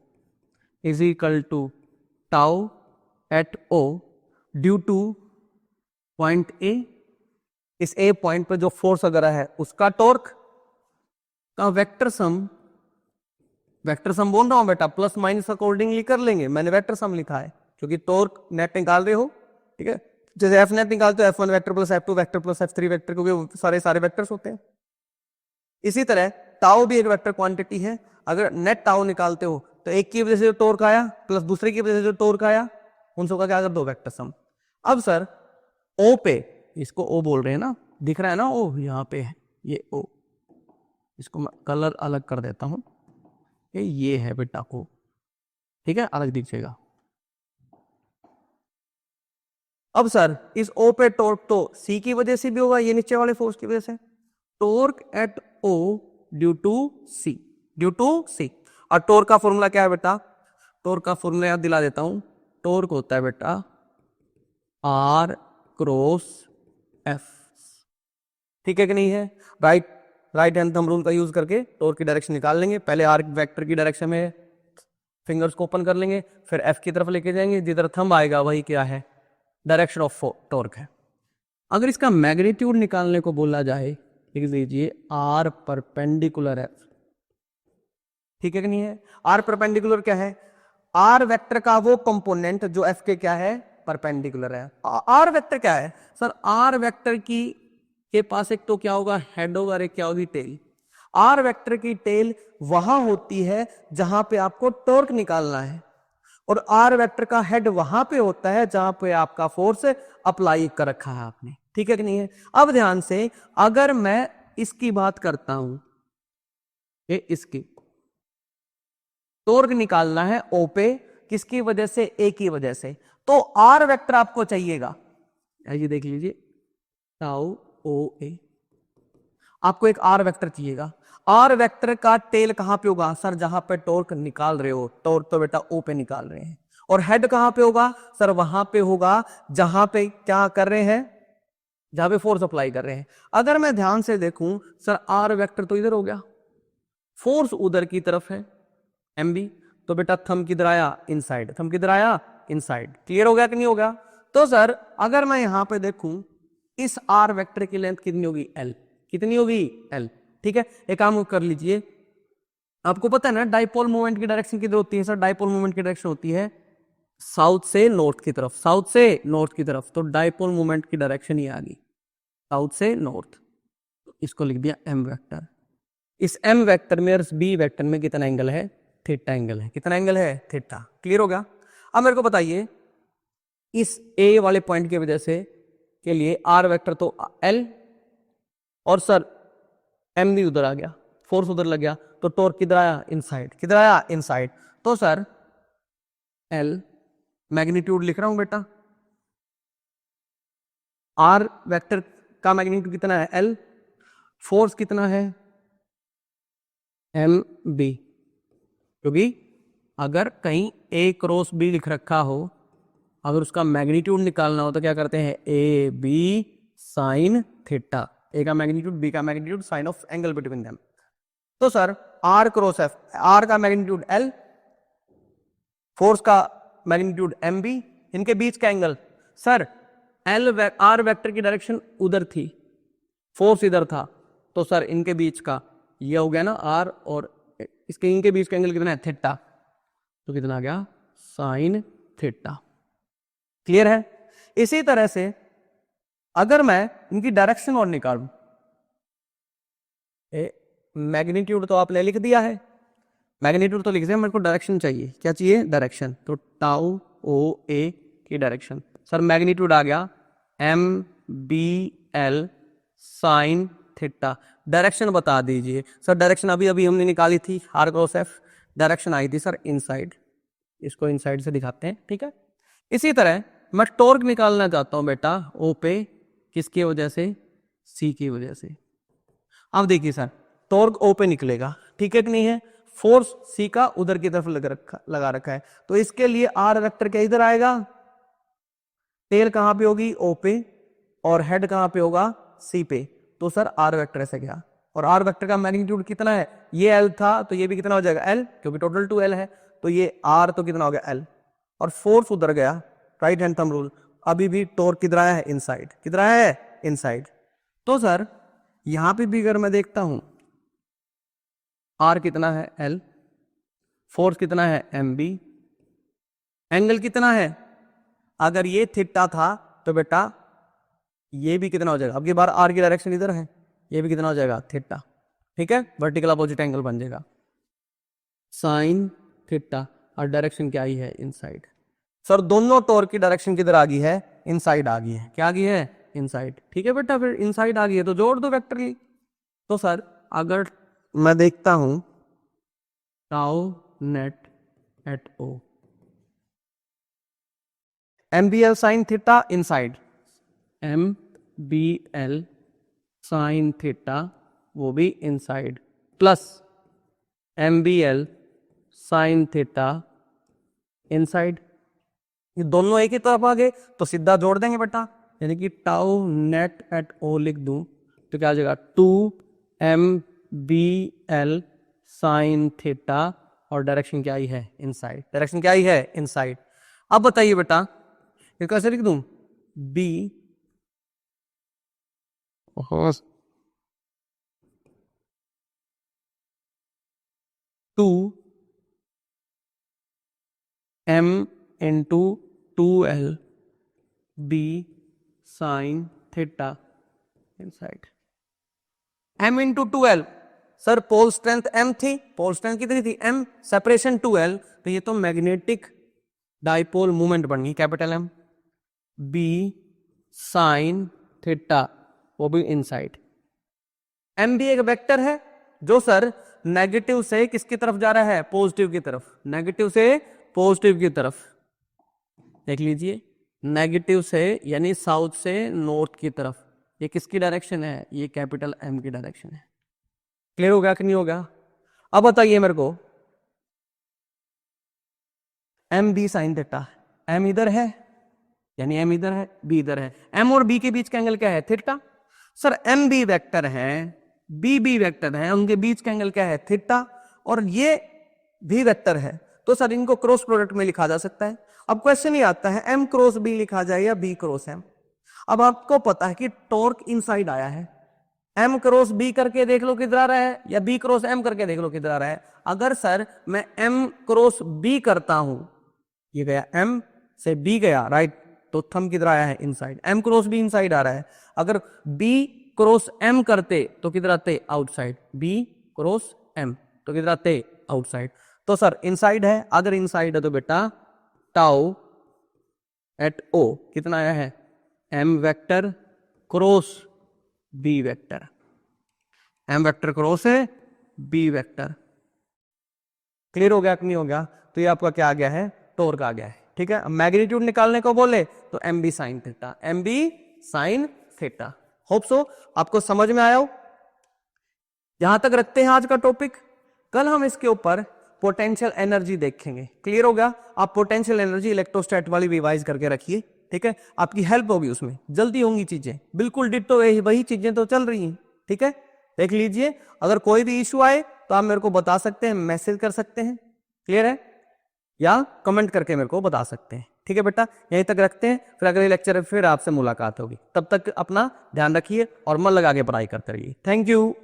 is equal to tau at O due to point A। इस A पॉइंट पर जो फोर्स वगैरह है उसका टॉर्क का वेक्टर सम बोल रहा हूं बेटा, प्लस माइनस अकॉर्डिंगली कर लेंगे, मैंने वेक्टर सम लिखा है क्योंकि टॉर्क नेट निकाल रहे हो। ठीक है, जैसे एफ नेट निकालते हो F1 vector plus F2 vector plus F3 vector, क्योंकि सारे वेक्टर्स होते हैं। इसी तरह ताऊ भी एक वेक्टर क्वांटिटी है। अगर नेट ताऊ निकालते हो तो एक की वजह से जो टॉर्क आया प्लस दूसरे की वजह से जो टॉर्क आया, उन सबका क्या कर दो? Vector sum. अब सर O पे, इसको O बोल रहे हैं ना, दिख रहा है ना O यहाँ पे है, ये O, इसको मैं कलर अलग कर देता हूं, ये है बेटा O। ठीक है, अलग दिख जाएगा। अब सर इस O पे टॉर्क तो C की वजह से भी होगा, ये नीचे वाले फोर्स की वजह से। Torque at O due to C, और टॉर्क का फॉर्मूला क्या है बेटा? टॉर्क का फॉर्मूला याद दिला देता हूं, टॉर्क होता है बेटा आर क्रॉस एफ। ठीक है कि नहीं है? राइट हैंड थंब रूल का यूज करके टॉर्क की डायरेक्शन निकाल लेंगे। पहले आर वेक्टर की डायरेक्शन में फिंगर्स को ओपन कर लेंगे, फिर एफ की तरफ लेके जाएंगे, जिधर थंब आएगा वही क्या है, डायरेक्शन ऑफ टॉर्क है। अगर इसका मैग्नीट्यूड निकालने को बोला जाए, लिख लीजिए आर परपेंडिकुलर एफ। ठीक है कि नहीं है? आर परपेंडिकुलर क्या है? आर वेक्टर का वो कंपोनेंट जो एफ के क्या है, परपेंडिकुलर है। आर वेक्टर क्या है सर? आर वेक्टर की के पास एक तो क्या होगा, हेड होगा, और एक क्या होगी, टेल। आर वेक्टर की टेल वहां होती है जहां पे आपको टॉर्क निकालना है, और आर वेक्टर का हेड वहां पे होता है जहां पे आपका फोर्स अप्लाई कर रखा है आपने। ठीक है कि नहीं है? अब ध्यान से, अगर मैं इसकी बात करता हूं, ये इसकी टॉर्क निकालना है ओ पे, किसकी वजह से, ए की वजह से, तो आर वेक्टर आपको चाहिएगा। ये देख लीजिए, टाउ ओ ए, आपको एक आर वेक्टर चाहिएगा। आर वेक्टर का टेल कहां पे होगा सर? जहां पे टॉर्क निकाल रहे हो, टॉर्क तो बेटा ओ पे निकाल रहे हैं। और हेड कहां पे होगा सर? वहां पे होगा जहां पे क्या कर रहे हैं, जहां पे फोर्स अप्लाई कर रहे हैं। अगर मैं ध्यान से देखूं सर, आर वेक्टर तो इधर हो गया, फोर्स उधर की तरफ है एम बी, तो बेटा थंब किधर आया, इनसाइड। थंब किधर आया, इनसाइड। क्लियर हो गया कि नहीं होगा? तो सर अगर मैं यहां पे देखूं, इस आर वेक्टर की लेंथ कितनी होगी, एल। कितनी होगी, एल। ठीक है, एक काम कर लीजिए, आपको पता है ना डाइपोल मूवमेंट की डायरेक्शन किधर होती है सर? डाइपोल मूवमेंट की डायरेक्शन होती है साउथ से नॉर्थ की तरफ, साउथ से नॉर्थ की तरफ। तो डाइपोल मूवमेंट की डायरेक्शन ही आ गई साउथ से नॉर्थ। इसको लिख दिया एम वेक्टर। इस एम वेक्टर में और बी वेक्टर में कितना एंगल है, थीटा एंगल है। कितना एंगल है, थीटा। क्लियर हो गया? अब मेरे को बताइए, इस ए वाले पॉइंट की वजह से के लिए आर वेक्टर तो एल, और सर एम भी उधर आ गया, फोर्स उधर लग गया, तो टॉर्क किधर आया, इनसाइड। किधर आया, इनसाइड। तो सर एल, मैग्नीट्यूड लिख रहा हूं बेटा, आर वेक्टर का मैग्नीट्यूड कितना है, एल। फोर्स कितना है, एम बी। क्योंकि अगर कहीं ए क्रॉस बी लिख रखा हो, अगर उसका मैग्नीट्यूड निकालना हो तो क्या करते हैं, A B sine theta. A का मैग्नीट्यूड, बी का magnitude, sine of angle between them. तो sir R cross F, R का मैग्नीट्यूड एल, फोर्स का मैग्नीट्यूड एम बी, इनके बीच का angle sir L, R vector की डायरेक्शन उधर थी, फोर्स इधर था, तो सर इनके बीच का ये हो गया ना आर, और इसके इनके बीच का एंगल कितना है, थीटा। तो कितना आ गया, साइन थीटा। क्लियर है? इसी तरह से अगर मैं इनकी डायरेक्शन और निकालूं, मैग्नीट्यूड तो आपने लिख दिया है, मैग्नीट्यूड तो लिख दिया, मेरे को डायरेक्शन चाहिए। क्या चाहिए, डायरेक्शन। तो टाउ ओ ए की डायरेक्शन, सर मैग्नीट्यूड आ गया M B L sine theta. Direction बता दीजिए सर। डायरेक्शन अभी अभी हमने निकाली थी, आर क्रॉस एफ, डायरेक्शन आई थी सर इनसाइड। इसको इनसाइड से दिखाते हैं, ठीक है। इसी तरह मैं टॉर्क निकालना चाहता हूं बेटा ओ पे, किसकी वजह से, सी की वजह से। अब देखिए सर, टॉर्क ओ पे निकलेगा, ठीक है कि नहीं है? फोर्स सी का उधर की तरफ लगा रखा है, तो इसके लिए आर वेक्टर क्या इधर आएगा, टेल कहां पे होगी, ओ पे, और हेड कहां पे होगा, सी पे। तो सर आर वेक्टर ऐसे गया, और आर वेक्टर का मैग्नीट्यूड कितना है, ये एल था, तो ये भी कितना हो जाएगा, एल, क्योंकि टोटल 2 एल है, तो ये आर तो कितना हो गया, एल, और फोर्स उधर गया, राइट हैंड थंब रूल। अभी भी टॉर्क किधर आया है, इनसाइड। किधर आया है, इनसाइड। तो सर यहां पे भी अगर मैं देखता हूं, आर कितना है, एल, फोर्स कितना है, एम बी, एंगल कितना है, अगर ये थीटा था तो बेटा ये भी कितना हो जाएगा, अब की बार आर की डायरेक्शन इधर है, ये भी कितना हो जाएगा, थीटा। ठीक है, वर्टिकल अपोजिट एंगल बन जाएगा, साइन थीटा, और डायरेक्शन क्या आई है, इनसाइड। सर दोनों टॉर्क की डायरेक्शन किधर आ गई है, इनसाइड आ गई है। क्या आ गई है, इनसाइड। ठीक है बेटा, फिर इनसाइड आ गई है तो जोड़ दो वेक्टर की। तो सर अगर मैं देखता हूं tau net at O, M B L sine theta inside, M B L sine theta वो भी inside, plus M B L sine theta inside. ये दोनों एक ही तरफ आ गए तो सीधा जोड़ देंगे बेटा, यानी कि टाउ नेट एट ओ लिख दूं तो क्या आ जाएगा 2 MBL साइन थीटा, और डायरेक्शन क्या ही है इनसाइड, डायरेक्शन क्या ही है इनसाइड। अब बताइए बेटा ये कैसे लिख दूं, B 2M/2L B sine theta inside. M/2L, sir pole strength M थी, पोल स्ट्रेंथ कितनी थी M, सेपरेशन 2L, तो ये तो मैग्नेटिक डाइपोल मूवमेंट बन गई capital M, B sine theta, वो भी इनसाइड। M भी एक वेक्टर है जो सर नेगेटिव से किसकी तरफ जा रहा है, पॉजिटिव की तरफ, नेगेटिव से पॉजिटिव की तरफ, देख लीजिए नेगेटिव से यानी साउथ से नॉर्थ की तरफ, ये किसकी डायरेक्शन है, ये कैपिटल M की डायरेक्शन है। क्लियर हो गया कि नहीं हो गया? अब बताइए मेरे को MB साइन थीटा, M इधर है यानी M इधर है, B इधर है, M और B के बीच का एंगल क्या है, थीटा। सर MB वेक्टर है, BB वेक्टर है, उनके बीच का एंगल क्या है, थीटा, और ये भी वेक्टर है, तो सर इनको क्रॉस प्रोडक्ट में लिखा जा सकता है। अब क्वेश्चन ही आता है M क्रॉस B लिखा जाए या B क्रॉस M। अब आपको पता है कि टॉर्क इनसाइड आया है, M क्रॉस B करके देख लो किधर आ रहा है, या B क्रॉस M करके देख लो किधर आ रहा है। अगर सर मैं M क्रॉस B करता हूं, ये गया M से B गया राइट, तो थंब किधर आया है, inside, M cross B inside आ रहा है। अगर B क्रॉस M करते तो किधर आते, आउटसाइड, B क्रॉस M तो किधर आते, आउटसाइड। तो सर इनसाइड है, अगर इनसाइड है तो बेटा टाउ एट O कितना आया है, M vector cross B vector, M vector cross है B वेक्टर। क्लियर हो गया कि नहीं हो गया? तो ये आपका क्या आ गया है, टॉर्क आ गया है। ठीक है, मैग्नीट्यूड निकालने को बोले तो MB sine theta, MB sine theta. Hope so आपको समझ में आया हो। यहां तक रखते हैं आज का टॉपिक, कल हम इसके ऊपर पोटेंशियल एनर्जी देखेंगे। क्लियर हो गया? आप पोटेंशियल एनर्जी इलेक्ट्रोस्टैट वाली रिवाइज करके रखिए, ठीक है, आपकी हेल्प होगी उसमें, जल्दी होंगी चीजें, बिल्कुल डिट्टो वही चीजें तो चल रही हैं। ठीक है, देख लीजिए, अगर कोई भी इश्यू आए तो आप मेरे को बता सकते हैं, मैसेज कर सकते हैं, क्लियर है, या कमेंट करके मेरे को बता सकते हैं। ठीक है बेटा, यहीं तक रखते हैं, फिर अगले लेक्चर में फिर आपसे मुलाकात होगी। तब तक अपना ध्यान रखिए और मन लगा के पढ़ाई करते रहिए। Thank you.